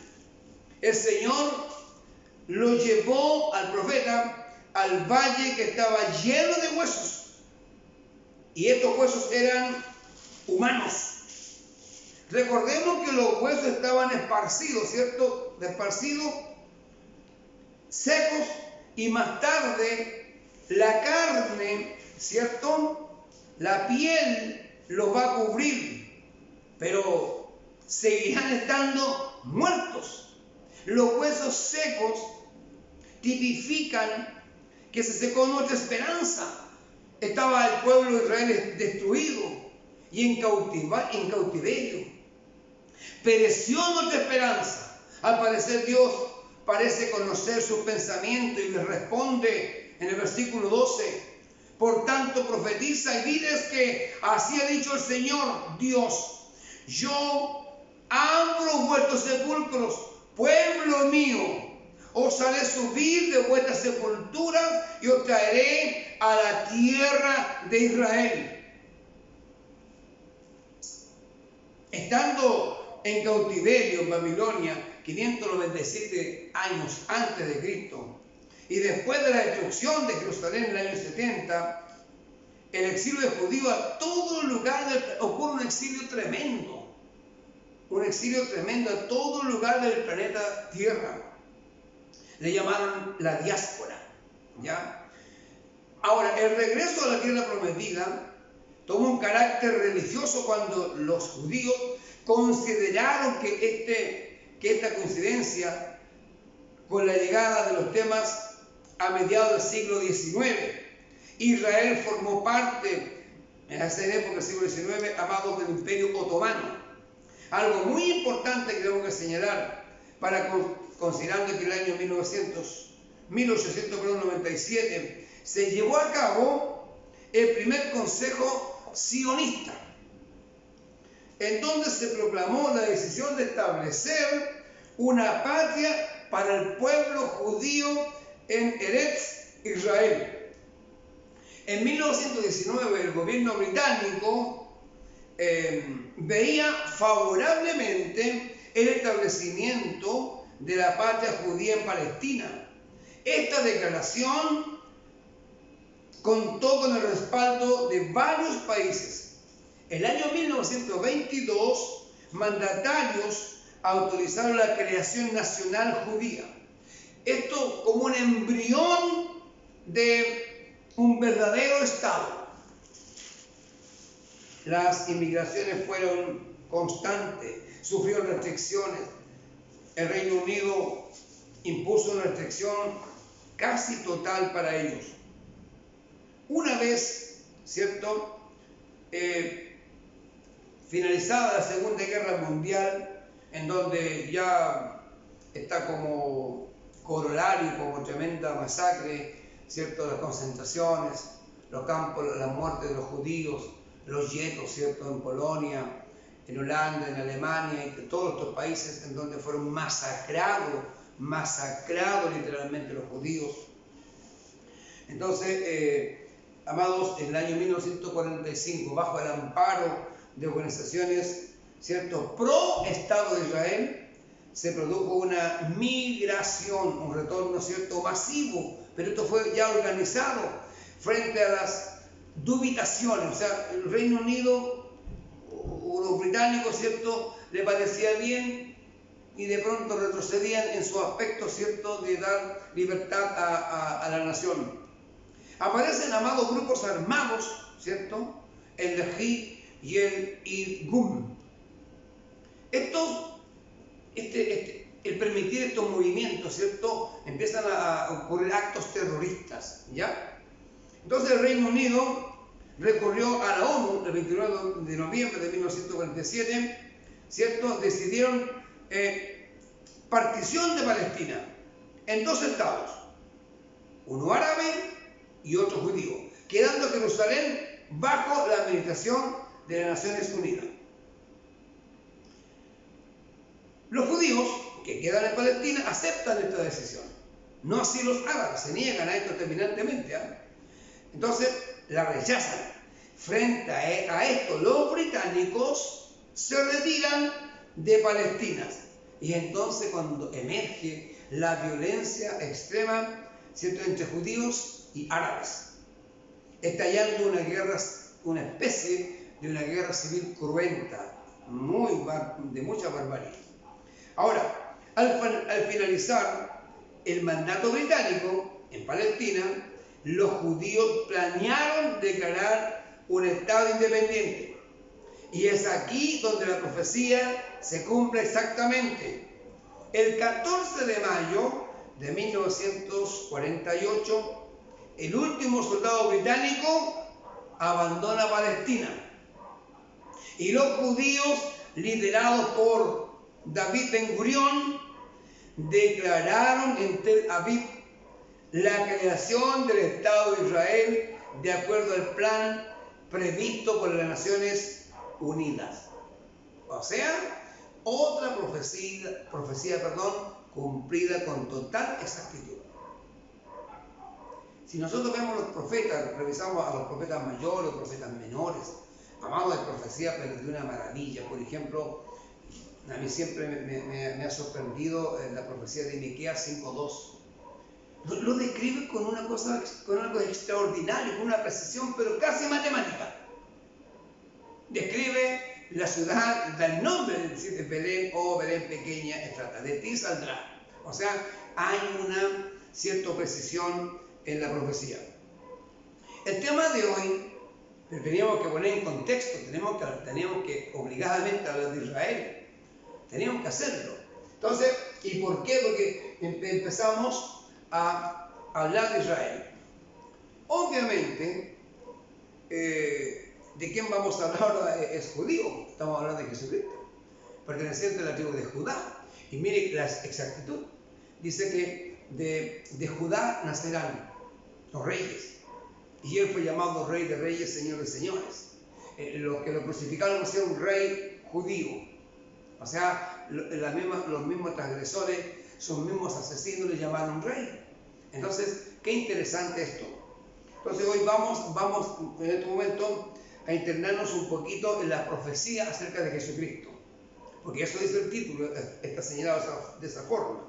El Señor lo llevó al profeta al valle que estaba lleno de huesos, y estos huesos eran humanos. Recordemos que los huesos estaban esparcidos, ¿cierto? Esparcidos, secos, y más tarde la carne, ¿cierto?, la piel los va a cubrir, pero seguirán estando muertos. Los huesos secos tipifican que se secó nuestra esperanza. Estaba el pueblo de Israel destruido y en cautiverio. Pereció nuestra esperanza. Al parecer Dios parece conocer sus pensamientos y les responde en el versículo 12. Por tanto, profetiza y diles que así ha dicho el Señor Dios: yo abro vuestros sepulcros, pueblo mío, os haré subir de vuestras sepulturas y os traeré a la tierra de Israel. Estando en cautiverio en Babilonia 597 años antes de Cristo, y después de la destrucción de Jerusalén en el año 70, el exilio de judíos a todo lugar, ocurre un exilio tremendo a todo lugar del planeta Tierra. Le llamaron la diáspora, ¿ya? Ahora, el regreso a la tierra prometida tomó un carácter religioso cuando los judíos consideraron que esta coincidencia con la llegada de los temas a mediados del siglo XIX. Israel formó parte, en esa época del siglo XIX, amados del Imperio Otomano. Algo muy importante que tengo que señalar, considerando que el año 1897 se llevó a cabo el primer consejo sionista, en donde se proclamó la decisión de establecer una patria para el pueblo judío en Eretz Israel. En 1919 el gobierno británico veía favorablemente el establecimiento de la patria judía en Palestina. Esta declaración contó con el respaldo de varios países. El año 1922, mandatarios autorizaron la creación nacional judía. Esto como un embrión de un verdadero Estado. Las inmigraciones fueron constantes, sufrieron restricciones. El Reino Unido impuso una restricción casi total para ellos. Una vez, ¿cierto?, finalizada la Segunda Guerra Mundial, en donde ya está como corolario, como tremenda masacre, ¿cierto?, las concentraciones, los campos, la muerte de los judíos, los guetos, ¿cierto?, en Polonia, en Holanda, en Alemania, y todos estos países en donde fueron masacrados literalmente los judíos. Entonces, amados, en el año 1945, bajo el amparo de organizaciones, ¿cierto?, pro Estado de Israel, se produjo una migración, un retorno, ¿cierto?, masivo, pero esto fue ya organizado frente a las dubitaciones. O sea, el Reino Unido o los británicos, ¿cierto?, le parecía bien y de pronto retrocedían en su aspecto, ¿cierto?, de dar libertad a la nación. Aparecen, amados, grupos armados, ¿cierto?, el Lehi y el Irgun. El permitir estos movimientos, ¿cierto?, empiezan a ocurrir actos terroristas, ¿ya? Entonces el Reino Unido recurrió a la ONU el 29 de noviembre de 1947, ¿cierto? Decidieron partición de Palestina en dos estados, uno árabe y otro judío, quedando Jerusalén bajo la administración de las Naciones Unidas. Los judíos que quedan en Palestina aceptan esta decisión, no así los árabes, se niegan a esto terminantemente, ¿eh? Entonces la rechazan. Frente a esto, los británicos se retiran de Palestina. Y entonces cuando emerge la violencia extrema, ¿cierto?, entre judíos y árabes, estallando una especie de una guerra civil cruenta, de mucha barbarie. Ahora, al finalizar el mandato británico en Palestina, los judíos planearon declarar un Estado independiente. Y es aquí donde la profecía se cumple exactamente. El 14 de mayo de 1948, el último soldado británico abandona Palestina. Y los judíos liderados por David Ben Gurión, declararon en Tel Aviv la creación del Estado de Israel de acuerdo al plan previsto por las Naciones Unidas. O sea, otra profecía, cumplida con total exactitud. Si nosotros vemos los profetas, revisamos a los profetas mayores, los profetas menores, amados de profecía, pero de una maravilla. Por ejemplo, a mí siempre me ha sorprendido la profecía de Miqueas 5:2. Lo describe con una cosa extraordinaria, con una precisión, pero casi matemática. Describe la ciudad, da el nombre de Belén, oh Belén pequeña, Efrata, de ti saldrá. O sea, hay una cierta precisión en la profecía. El tema de hoy, pero teníamos que poner en contexto, teníamos que obligadamente hablar de Israel. Teníamos que hacerlo. Entonces, ¿y por qué? Porque empezamos a hablar de Israel. Obviamente, ¿de quién vamos a hablar ahora? Es judío. Estamos hablando de Jesucristo, perteneciente a la tribu de Judá. Y mire la exactitud. Dice que de Judá nacerán los reyes. Y él fue llamado Rey de Reyes, Señor de Señores. Los que lo crucificaron fue un rey judío. O sea, los mismos transgresores, sus mismos asesinos le llamaron rey. Entonces, qué interesante esto. Entonces hoy vamos en este momento a internarnos un poquito en la profecía acerca de Jesucristo. Porque eso dice el título, está señalado de esa forma.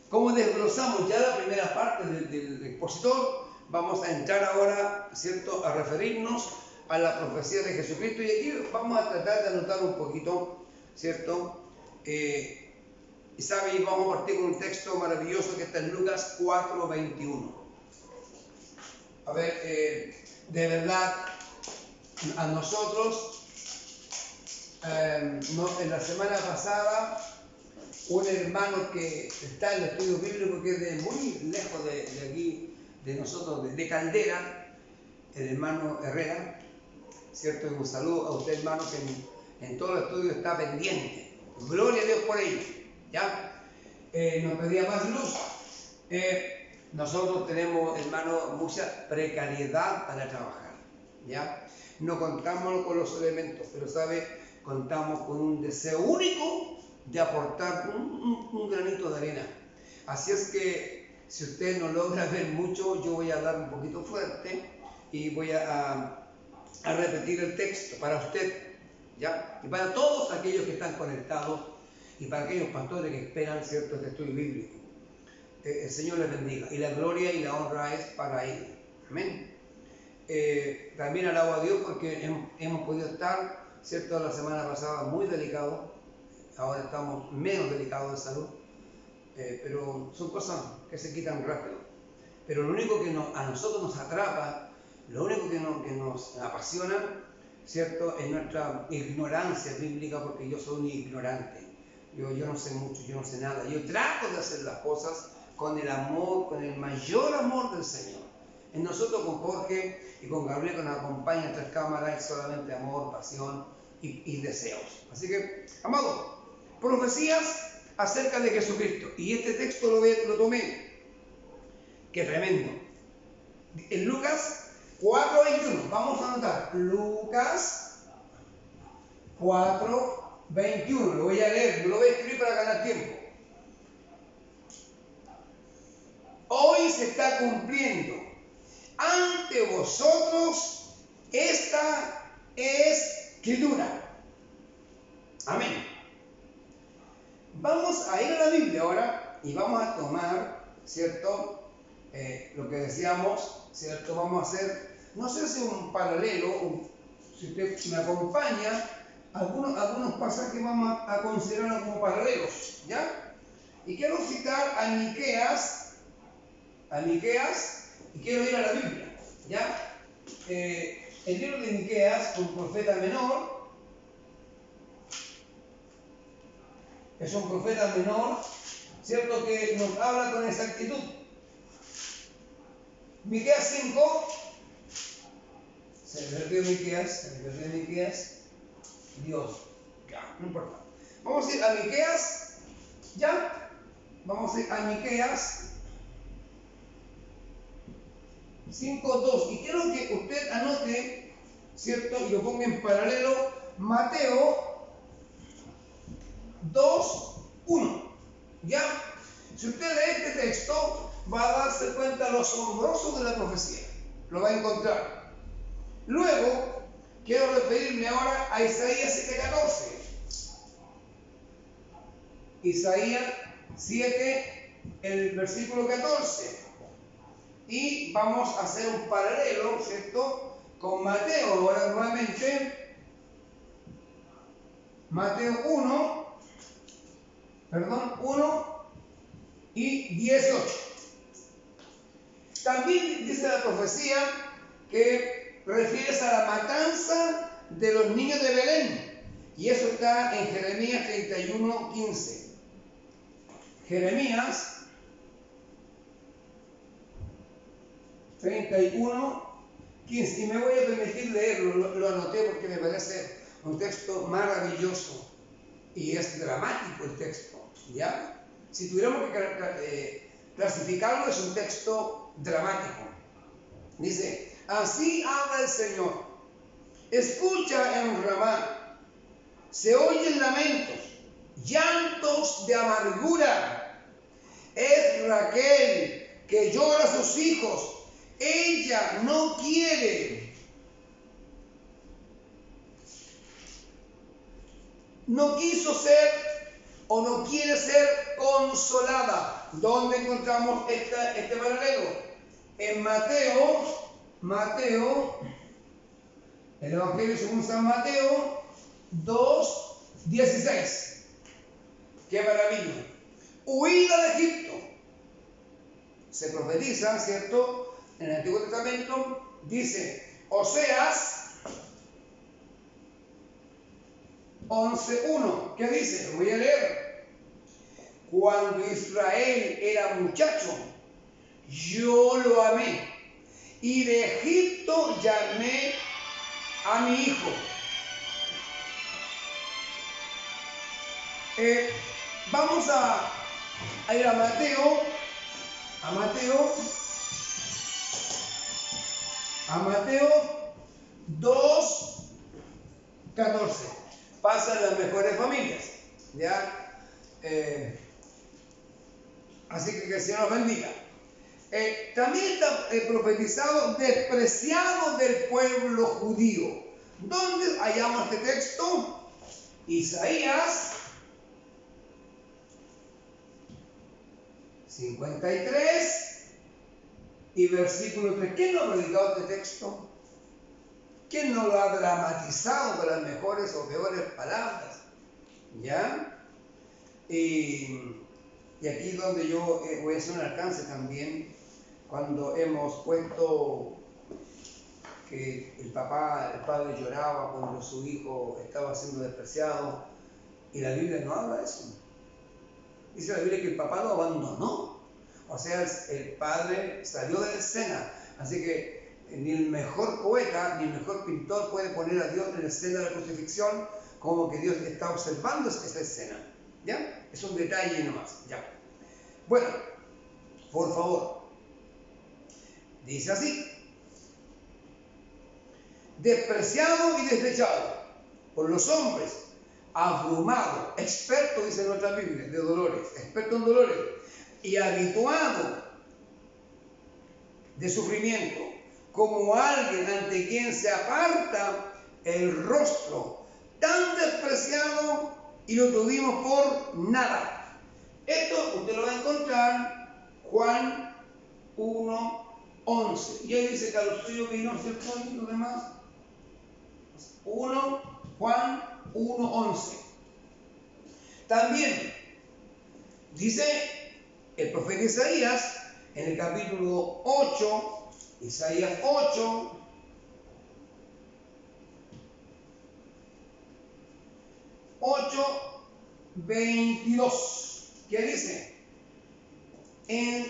Como desglosamos ya la primera parte del expositor, vamos a entrar ahora, ¿cierto?, a referirnos a la profecía de Jesucristo. Y aquí vamos a tratar de anotar un poquito, ¿cierto? Y sabe, vamos a partir con un texto maravilloso que está en Lucas 4:21. A ver, de verdad, a nosotros, en la semana pasada, un hermano que está en el estudio bíblico, que es de muy lejos de aquí, de nosotros, de Caldera, el hermano Herrera, ¿cierto? Y un saludo a usted, hermano, que en todo el estudio está pendiente. Gloria a Dios por ello, ¿ya? Nos pedía más luz. Nosotros tenemos, hermano, mucha precariedad para trabajar, ¿ya? No contamos con los elementos, pero, ¿sabe? Contamos con un deseo único de aportar un granito de arena. Así es que, si usted no logra ver mucho, yo voy a hablar un poquito fuerte y voy a repetir el texto para usted, ¿ya? Y para todos aquellos que están conectados y para aquellos pastores que esperan, ¿cierto?, este estudio bíblico. El Señor les bendiga, y la gloria y la honra es para Él. Amén. También alabo a Dios porque hemos podido estar, ¿cierto?, la semana pasada muy delicados. Ahora estamos menos delicados de salud, pero son cosas que se quitan rápido. Pero lo único que a nosotros nos atrapa, lo único que nos apasiona, ¿cierto?, es nuestra ignorancia bíblica, porque yo soy un ignorante. Yo no sé mucho, yo no sé nada. Yo trato de hacer las cosas con el amor, con el mayor amor del Señor. En nosotros, con Jorge y con Gabriel, que nos acompañan tras cámaras, es solamente amor, pasión y deseos. Así que, amados, profecías acerca de Jesucristo. Y este texto lo tomé. Qué tremendo. En Lucas 4:21. Vamos a anotar. Lucas 4:21. Lo voy a leer, lo voy a escribir para ganar tiempo. Hoy se está cumpliendo ante vosotros esta escritura. Amén. Vamos a ir a la Biblia ahora y vamos a tomar, ¿cierto?, lo que decíamos, ¿cierto? Vamos a hacer, no sé si un paralelo, si usted me acompaña, algunos pasajes vamos a considerarlos como paralelos, ¿ya? Y quiero citar a Miqueas, y quiero ir a la Biblia, ¿ya? El libro de Miqueas, un profeta menor, es un profeta menor, ¿cierto?, que nos habla con exactitud. Miqueas 5, se me perdió Miqueas, Dios. Ya, no importa. Vamos a ir a Miqueas. ¿Ya? Vamos a ir a Miqueas 5:2. Y quiero que usted anote, ¿cierto? Y lo ponga en paralelo. Mateo 2:1. ¿Ya? Si usted lee este texto, va a darse cuenta lo asombroso de la profecía. Lo va a encontrar. Luego, quiero referirme ahora a Isaías 7:14. Isaías 7, el versículo 14. Y vamos a hacer un paralelo, ¿cierto? Con Mateo, ahora nuevamente. Mateo 1 y 18. También dice la profecía que refiere a la matanza de los niños de Belén. Y eso está en Jeremías 31:15. Jeremías 31:15. Y me voy a permitir leerlo, lo anoté porque me parece un texto maravilloso y es dramático el texto, ¿ya? Si tuviéramos que clasificarlo, es un texto dramático. Dice, así habla el Señor, escucha en Ramá, se oyen lamentos, llantos de amargura, es Raquel que llora a sus hijos, ella no quiere, no quiso ser o no quiere ser consolada. ¿Dónde encontramos este paralelo? En Mateo, el Evangelio según San Mateo 2:16. ¡Qué maravilla! Huida de Egipto. Se profetiza, ¿cierto? En el Antiguo Testamento dice, Oseas 11:1. ¿Qué dice? Lo voy a leer. Cuando Israel era muchacho, yo lo amé, y de Egipto llamé a mi hijo. Vamos a ir a Mateo 2:14. Pasan las mejores familias, ¿ya? Así que el Señor nos bendiga. También está profetizado, despreciado del pueblo judío. ¿Dónde hallamos este texto? Isaías 53 y versículo 3. ¿Quién no ha predicado este texto? ¿Quién no lo ha dramatizado con las mejores o peores palabras? ¿Ya? Y aquí es donde yo voy a hacer un alcance también, cuando hemos puesto que el padre lloraba cuando su hijo estaba siendo despreciado, y la Biblia no habla de eso. Dice la Biblia que el papá lo abandonó, o sea, el padre salió de la escena, así que ni el mejor poeta ni el mejor pintor puede poner a Dios en la escena de la crucifixión como que Dios está observando esa escena, ¿ya? Es un detalle nomás, ¿ya? Bueno, por favor, dice así: despreciado y desechado por los hombres, abrumado, experto, dice nuestra Biblia, de dolores, experto en dolores, y habituado de sufrimiento, como alguien ante quien se aparta el rostro, tan despreciado y lo tuvimos por nada. Esto usted lo va a encontrar Juan 1:11. Y él dice que a los suyos vino, ¿cierto? Y los demás. Juan 1:11. También dice el profeta Isaías en el capítulo 8, Isaías 8:22. ¿Qué dice? En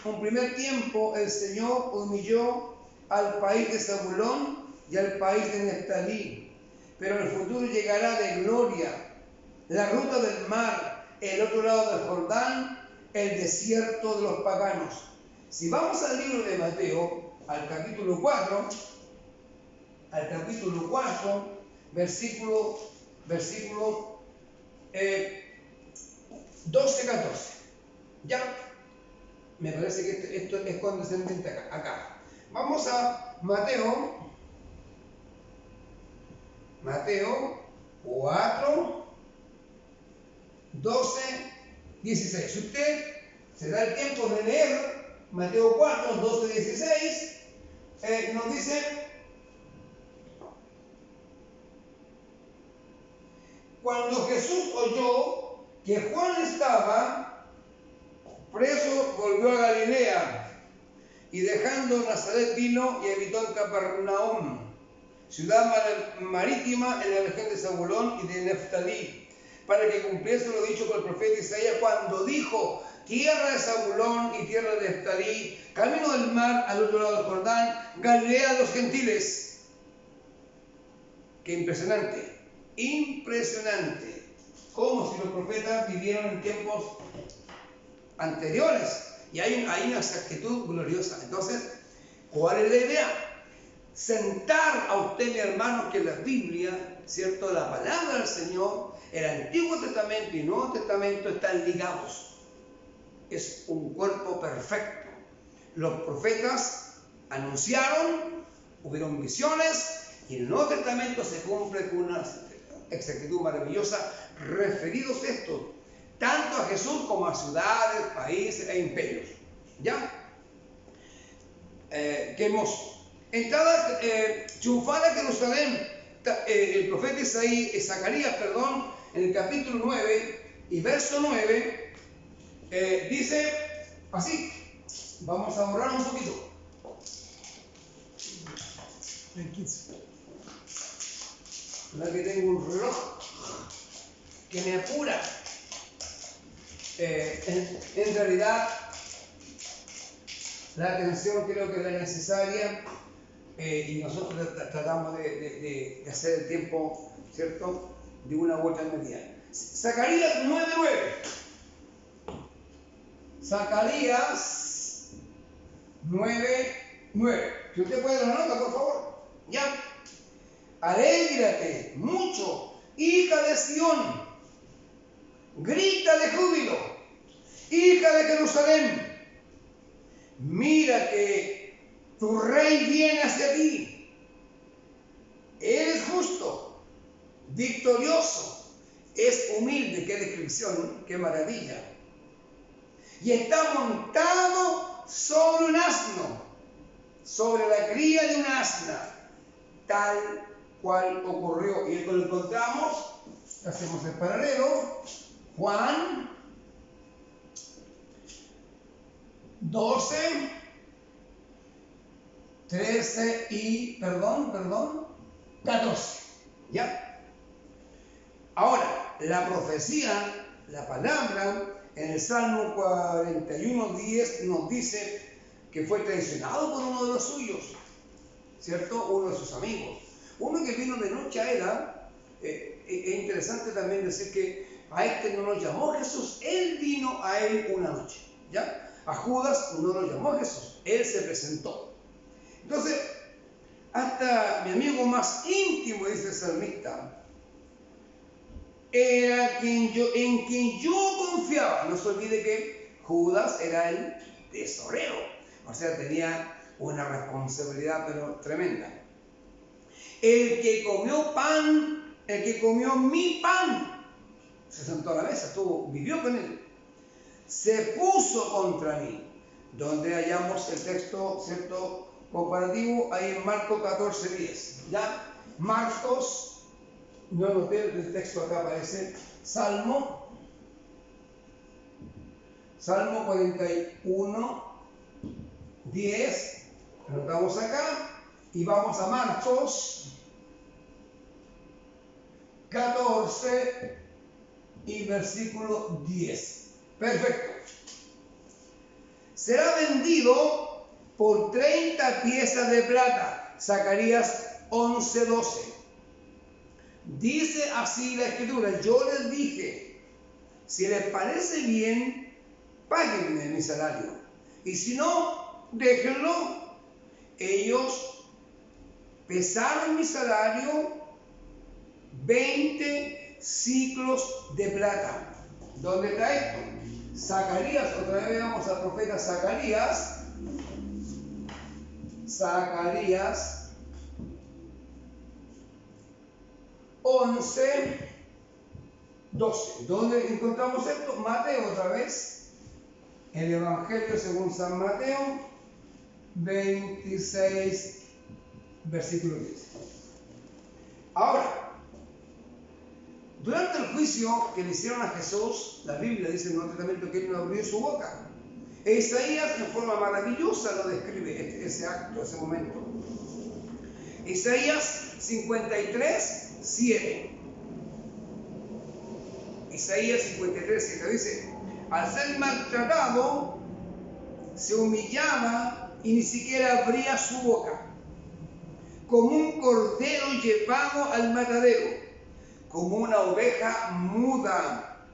un primer tiempo el Señor humilló al país de Zabulón y al país de Neftalí, pero en el futuro llegará de gloria. La ruta del mar, el otro lado del Jordán, el desierto de los paganos. Si vamos al libro de Mateo, al capítulo 4, versículo 12-14. Ya, me parece que esto es condescendiente acá. Vamos a Mateo 4, 12, 16. Si usted se da el tiempo de leer Mateo 4, 12, 16, nos dice: cuando Jesús oyó que Juan estaba preso, volvió a Galilea, y dejando Nazaret vino y habitó en Capernaum, ciudad marítima en la región de Zabulón y de Neftalí, para que cumpliese lo dicho por el profeta Isaías cuando dijo: tierra de Zabulón y tierra de Neftalí, camino del mar al otro lado del Jordán, Galilea de los gentiles. Qué impresionante, impresionante, como si los profetas vivieron en tiempos anteriores, y hay una exactitud gloriosa. Entonces, ¿cuál es la idea? Sentar a usted, mi hermano, que la Biblia, ¿cierto?, la palabra del Señor, el Antiguo Testamento y Nuevo Testamento están ligados. Es un cuerpo perfecto. Los profetas anunciaron, hubieron visiones, y el Nuevo Testamento se cumple con una exactitud maravillosa, referidos estos tanto a Jesús como a ciudades, países e imperios. ¿Ya? Qué hermoso. Entrada triunfal a Jerusalén, el profeta Zacarías, en el capítulo 9 y verso 9, dice así. Vamos a borrar un poquito. La que tengo un reloj que me apura. En realidad, la atención creo que es necesaria, y nosotros tratamos de hacer el tiempo, ¿cierto?, de una vuelta en medida. Zacarías 9:9. Zacarías 9:9. Si usted puede la nota, por favor. Ya. Alégrate mucho, hija de Sión. Grita de júbilo, hija de Jerusalén. Mira que tu rey viene hacia ti. Él es justo, victorioso, es humilde. Qué descripción, qué maravilla. Y está montado sobre un asno, sobre la cría de una asna, tal cual ocurrió. Y esto lo encontramos, hacemos el paralelo, Juan 12, 13 y, 14. ¿Ya? Ahora, la profecía, la palabra, en el Salmo 41:10 nos dice que fue traicionado por uno de los suyos, ¿cierto? Uno de sus amigos. Uno que vino de noche a él. Es interesante también decir que a este no lo llamó Jesús, él vino a él una noche, ¿ya? A Judas no lo llamó Jesús, él se presentó. Entonces, hasta mi amigo más íntimo, dice el salmista, era en quien yo confiaba. No se olvide que Judas era el tesorero, o sea, tenía una responsabilidad pero tremenda. El que comió pan, el que comió mi pan, se sentó a la mesa, vivió con él, se puso contra mí. Donde hallamos el texto, ¿cierto?, comparativo, ahí en Marcos 14:10. ¿Ya? Marcos, no noté el texto acá, aparece Salmo 41:10. Anotamos acá y vamos a Marcos 14 y versículo 10. Perfecto. Será vendido por 30 piezas de plata. Zacarías 11:12. Dice así la Escritura: yo les dije, si les parece bien, páguenme mi salario, y si no, déjenlo. Ellos pesaron mi salario 20 ciclos de plata. ¿Dónde está esto? Zacarías, otra vez vamos al profeta Zacarías. Zacarías 11, 12. ¿Dónde encontramos esto? Mateo otra vez. El Evangelio según San Mateo 26, versículo 10. Ahora, durante el juicio que le hicieron a Jesús, la Biblia dice en el Nuevo Testamento que él no abrió su boca. E Isaías en forma maravillosa lo describe ese acto, ese momento. Isaías 53, 7. Isaías 53, 7 dice: al ser maltratado, se humillaba y ni siquiera abría su boca, como un cordero llevado al matadero, como una oveja muda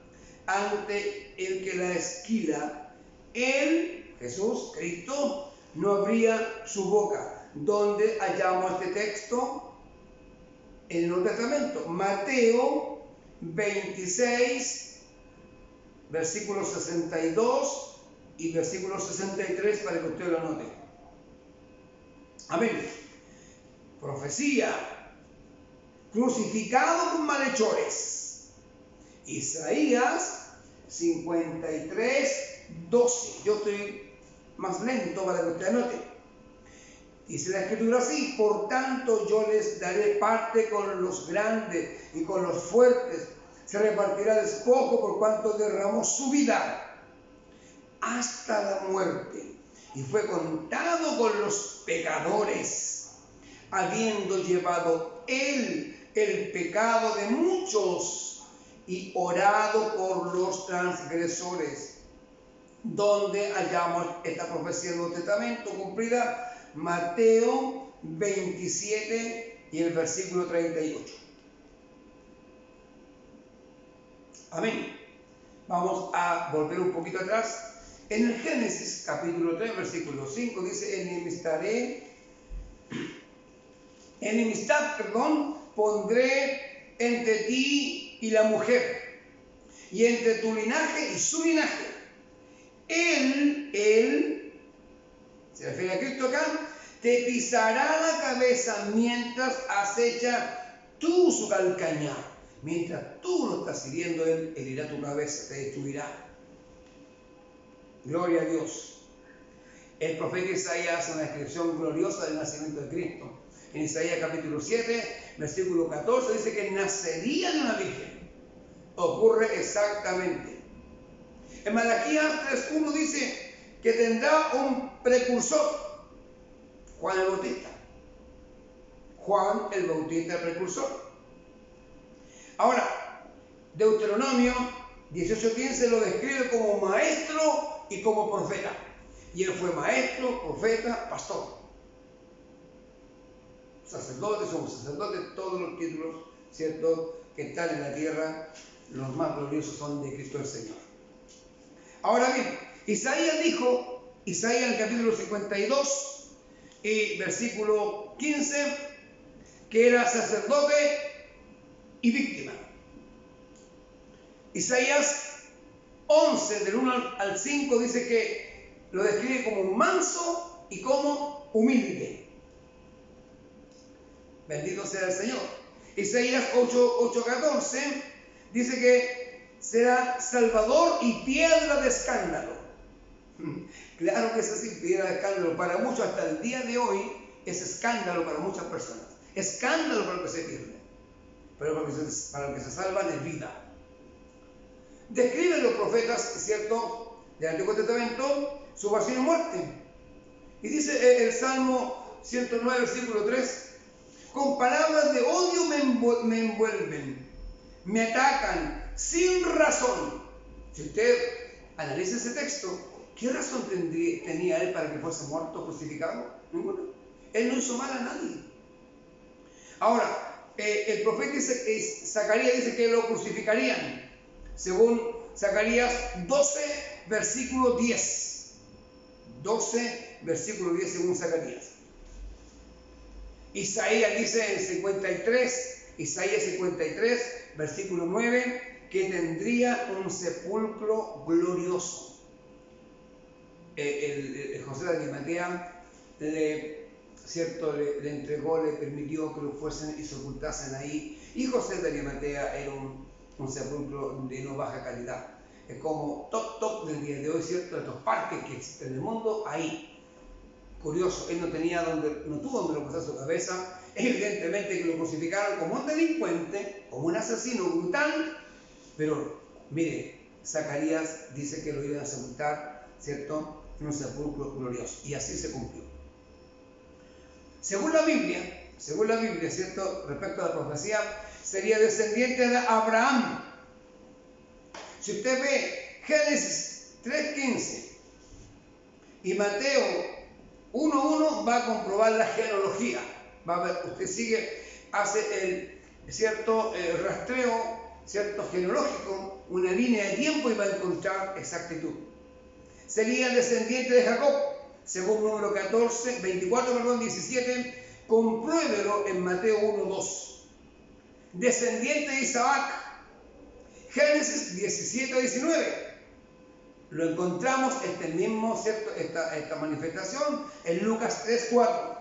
ante el que la esquila. Él, Jesús, Cristo, no abría su boca. ¿Dónde hallamos este texto? En el Nuevo Testamento, Mateo 26, versículos 62 y versículo 63, para que usted lo anote. Amén. Profecía: crucificado con malhechores. Isaías 53, 12. Yo estoy más lento para que usted anote. Dice la Escritura así: por tanto yo les daré parte con los grandes y con los fuertes. Se repartirá despojo por cuanto derramó su vida hasta la muerte, y fue contado con los pecadores, habiendo llevado él el pecado de muchos y orado por los transgresores. ¿Dónde hallamos esta profecía del Nuevo Testamento cumplida? Mateo 27 y el versículo 38. Amén. Vamos a volver un poquito atrás. En el Génesis capítulo 3, versículo 5 dice: enemistad, pondré entre ti y la mujer, y entre tu linaje y su linaje. Él, se refiere a Cristo acá, te pisará la cabeza mientras acecha tú su calcañar. Mientras tú lo estás hiriendo, él herirá tu cabeza, te destruirá. Gloria a Dios. El profeta Isaías hace una descripción gloriosa del nacimiento de Cristo. En Isaías capítulo 7, versículo 14, dice que nacería de una virgen. Ocurre exactamente. En Malaquías 3.1 dice que tendrá un precursor, Juan el Bautista. Juan el Bautista, el precursor. Ahora, Deuteronomio 18:15 lo describe como maestro y como profeta. Y él fue maestro, profeta, pastor. Sacerdote, somos sacerdotes, todos los títulos, ¿cierto?, que están en la tierra, los más gloriosos son de Cristo el Señor. Ahora bien, Isaías dijo, Isaías en el capítulo 52 y versículo 15, que era sacerdote y víctima. Isaías 11, del 1 al 5, dice que lo describe como manso y como humilde. Bendito sea el Señor. Isaías 8:14 dice que será salvador y piedra de escándalo. Claro que es así, piedra de escándalo. Para muchos, hasta el día de hoy, es escándalo para muchas personas. Escándalo para los que se pierden. Pero para los que se salvan es vida. Describen los profetas, ¿cierto?, del Antiguo Testamento, su pasión y muerte. Y dice el Salmo 109, versículo 3, con palabras de odio me envuelven, me atacan sin razón. Si usted analiza ese texto, ¿qué razón tenía él para que fuese muerto, crucificado? Ninguna. Él no hizo mal a nadie. Ahora, el profeta Zacarías dice que lo crucificarían, según Zacarías 12, versículo 10. 12, versículo 10, según Zacarías. Isaías dice en 53, Isaías 53, versículo 9, que tendría un sepulcro glorioso. José de Arimatea le entregó, le permitió que lo fuesen y se ocultasen ahí. Y José de Arimatea era un sepulcro de no baja calidad. Es como top del día de hoy, ¿cierto? De estos parques que existen en el mundo, ahí. Curioso, él no tuvo donde lo pasar su cabeza. Evidentemente que lo crucificaron como un delincuente, como un asesino brutal. Pero, mire, Zacarías dice que lo iban a sepultar, ¿cierto? En un sepulcro glorioso. Y así se cumplió. Según la Biblia, ¿cierto? Respecto a la profecía, sería descendiente de Abraham. Si usted ve Génesis 3:15 y Mateo 1:1, va a comprobar la genealogía. Va a ver, usted hace el rastreo, ¿cierto? Genealógico, una línea de tiempo y va a encontrar exactitud. Sería descendiente de Jacob, según número 17, compruébelo en Mateo 1:2. Descendiente de Isaac, Génesis 17:19. Lo encontramos mismo, ¿cierto? Esta manifestación en Lucas 3:4.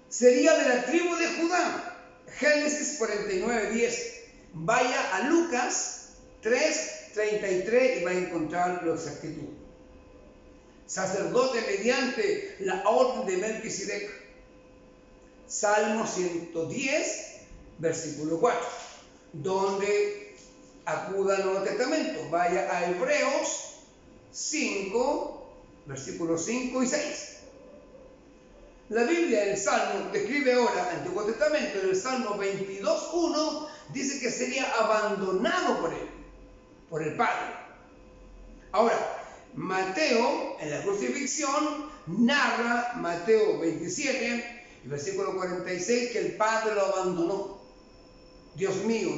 Sería de la tribu de Judá, Génesis 49:10. Vaya a Lucas 3:33 y va a encontrar la exactitud. Sacerdote mediante la orden de Melquisedec. Salmo 110, versículo 4, donde acuda al Nuevo Testamento. Vaya a Hebreos 5, versículos 5 y 6. La Biblia en el Salmo describe ahora, Antiguo Testamento, en el Salmo 22:1, dice que sería abandonado por el Padre. Ahora, Mateo, en la crucifixión, narra, Mateo 27, versículo 46, que el Padre lo abandonó. Dios mío,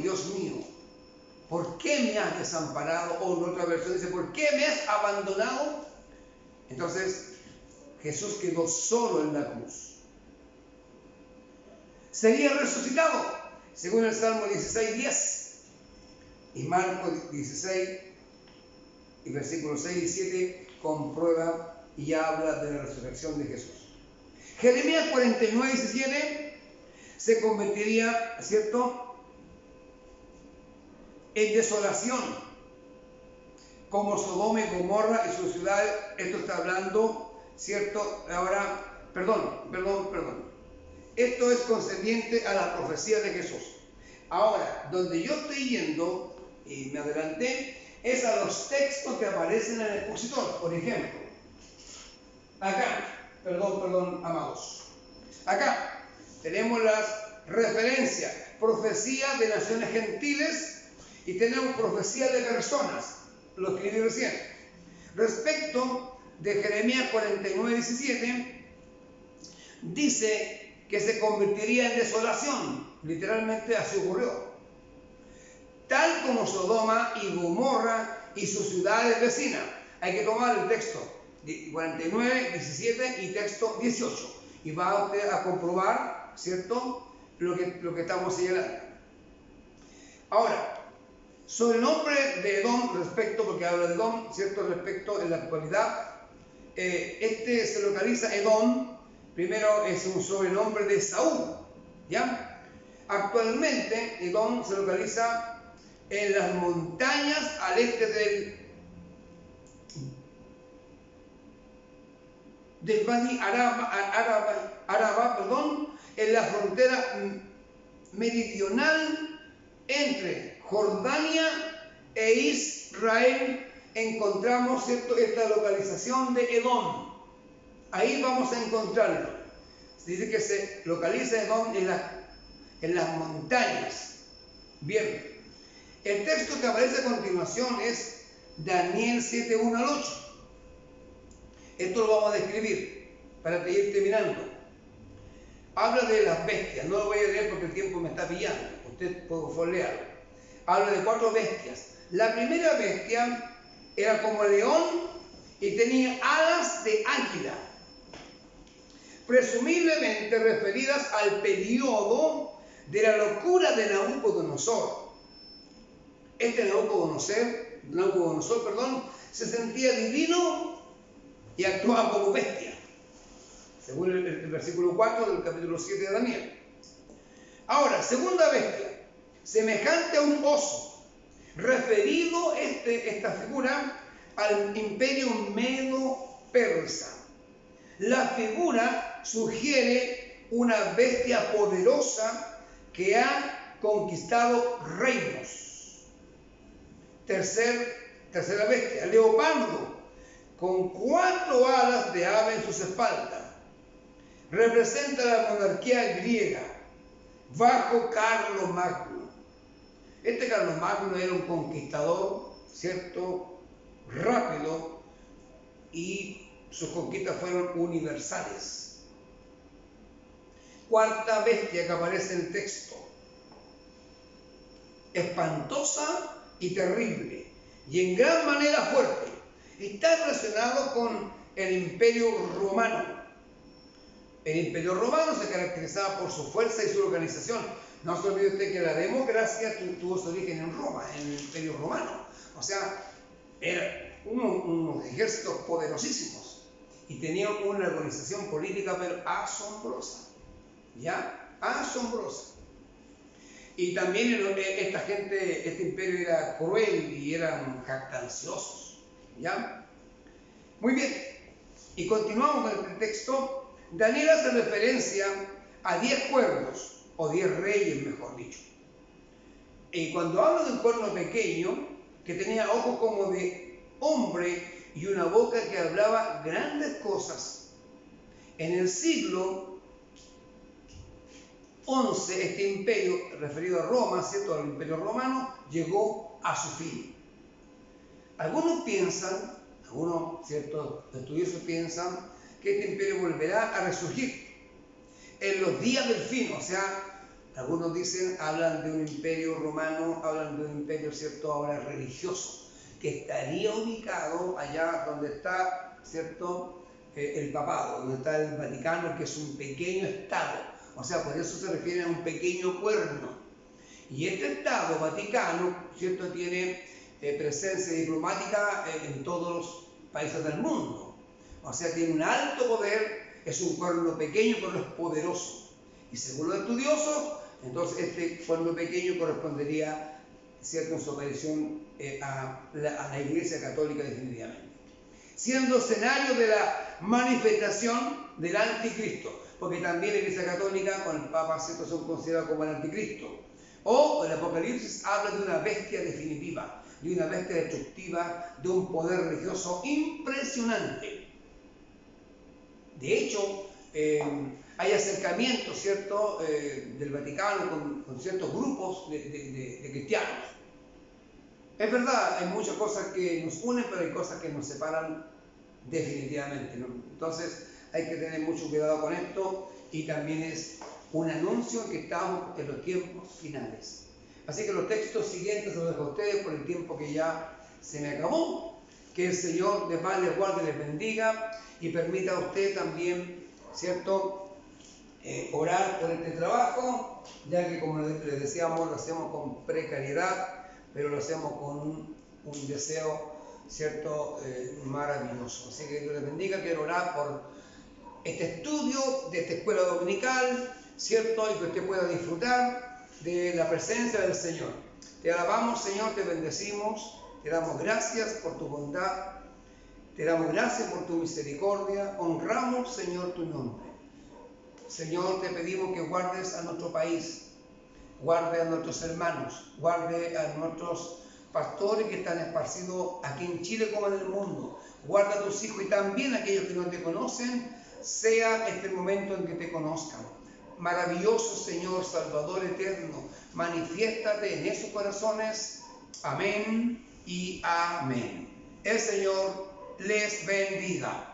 ¿por qué me has desamparado? O en otra versión dice, ¿por qué me has abandonado? Entonces, Jesús quedó solo en la cruz. Sería resucitado, según el Salmo 16:10. Y Marcos 16, y versículos 6 y 7, comprueba y habla de la resurrección de Jesús. Jeremías 49:17 se convertiría, ¿cierto?, en desolación, como Sodoma y Gomorra y sus ciudades. Esto está hablando, ¿cierto? Ahora, perdón. Esto es concerniente a la profecía de Jesús. Ahora, donde yo estoy yendo, y me adelanté, es a los textos que aparecen en el expositor. Por ejemplo, acá, amados. Acá tenemos las referencias, profecía de naciones gentiles, y tenemos profecía de personas, lo que escribí recién. Respecto de Jeremías 49:17, dice que se convertiría en desolación. Literalmente así ocurrió. Tal como Sodoma y Gomorra y sus ciudades vecinas. Hay que tomar el texto 49:17 y texto 18. Y va usted a comprobar, ¿cierto?, lo que estamos señalando. Ahora, sobre el nombre de Edom, porque habla de Edom, ¿cierto?, respecto en la actualidad, se localiza Edom, primero es un sobrenombre de Saúl, ¿ya? Actualmente Edom se localiza en las montañas al este del Wadi Araba, en la frontera meridional entre Jordania e Israel. Encontramos, ¿cierto?, esta localización de Edom. Ahí vamos a encontrarlo. Se dice que se localiza Edom en las montañas. Bien. El texto que aparece a continuación es Daniel 7:1-8. Esto lo vamos a describir para ir terminando. habla de las bestias. No lo voy a leer porque el tiempo me está pillando. Usted puede follearlo. Habla de 4 bestias. La primera bestia era como león y tenía alas de águila, presumiblemente referidas al periodo de la locura de Nabucodonosor. Este Nabucodonosor, se sentía divino y actuaba como bestia, según el versículo 4 del capítulo 7 de Daniel. Ahora, segunda bestia, semejante a un oso, referido esta figura al imperio medo-persa. La figura sugiere una bestia poderosa que ha conquistado reinos. Tercera bestia, leopardo, con 4 alas de ave en sus espaldas. Representa la monarquía griega, bajo Carlomagno. Este Carlomagno era un conquistador, ¿cierto?, rápido, y sus conquistas fueron universales. Cuarta bestia que aparece en el texto, espantosa y terrible, y en gran manera fuerte. Está relacionado con el Imperio Romano. El Imperio Romano se caracterizaba por su fuerza y su organización. No se olvide usted que la democracia tuvo su origen en Roma, en el Imperio Romano. O sea, eran unos ejércitos poderosísimos y tenían una organización política pero asombrosa. ¿Ya? Asombrosa. Y también este imperio era cruel y eran jactanciosos. ¿Ya? Muy bien. Y continuamos con el texto. Daniel hace referencia a 10 cuernos, o 10 reyes, mejor dicho. Y cuando habla de un cuerno pequeño, que tenía ojos como de hombre y una boca que hablaba grandes cosas. En el siglo XI, este imperio, referido a Roma, ¿cierto?, al imperio romano, llegó a su fin. Algunos ciertos estudiosos piensan que este imperio volverá a resurgir en los días del fin. O sea, algunos hablan de un imperio romano, hablan de un imperio, ¿cierto?, ahora religioso, que estaría ubicado allá donde está, ¿cierto?, el papado, donde está el Vaticano, que es un pequeño estado. O sea, por eso se refiere a un pequeño cuerno. Y este estado Vaticano, ¿cierto?, tiene presencia diplomática en todos los países del mundo. O sea, tiene un alto poder, es un cuerno pequeño pero es poderoso. Y según los estudiosos, entonces este cuerno pequeño correspondería, ¿cierto?, en su aparición a la Iglesia Católica definitivamente. Siendo escenario de la manifestación del anticristo, porque también la Iglesia Católica con el Papa, ¿cierto?, son considerados como el anticristo. O el Apocalipsis habla de una bestia definitiva, de una bestia destructiva, de un poder religioso impresionante. De hecho, hay acercamientos, ¿cierto?, del Vaticano con ciertos grupos de cristianos. Es verdad, hay muchas cosas que nos unen, pero hay cosas que nos separan definitivamente, ¿no? Entonces hay que tener mucho cuidado con esto, y también es un anuncio que estamos en los tiempos finales. Así que los textos siguientes se los dejo a ustedes por el tiempo que ya se me acabó. Que el Señor de paz les guarde y les bendiga, y permita a usted también, ¿cierto?, orar por este trabajo, ya que, como les decíamos, lo hacemos con precariedad, pero lo hacemos con un deseo, ¿cierto?, maravilloso. Así que Dios les bendiga. Quiero orar por este estudio de esta escuela dominical, ¿cierto?, y que usted pueda disfrutar de la presencia del Señor. Te alabamos, Señor, te bendecimos, te damos gracias por tu bondad, te damos gracias por tu misericordia, honramos, Señor, tu nombre. Señor, te pedimos que guardes a nuestro país, guarde a nuestros hermanos, guarde a nuestros pastores que están esparcidos aquí en Chile como en el mundo. Guarda a tus hijos y también a aquellos que no te conocen, sea este momento en que te conozcan. Maravilloso Señor, Salvador eterno, manifiéstate en esos corazones. Amén y amén. El Señor les bendiga.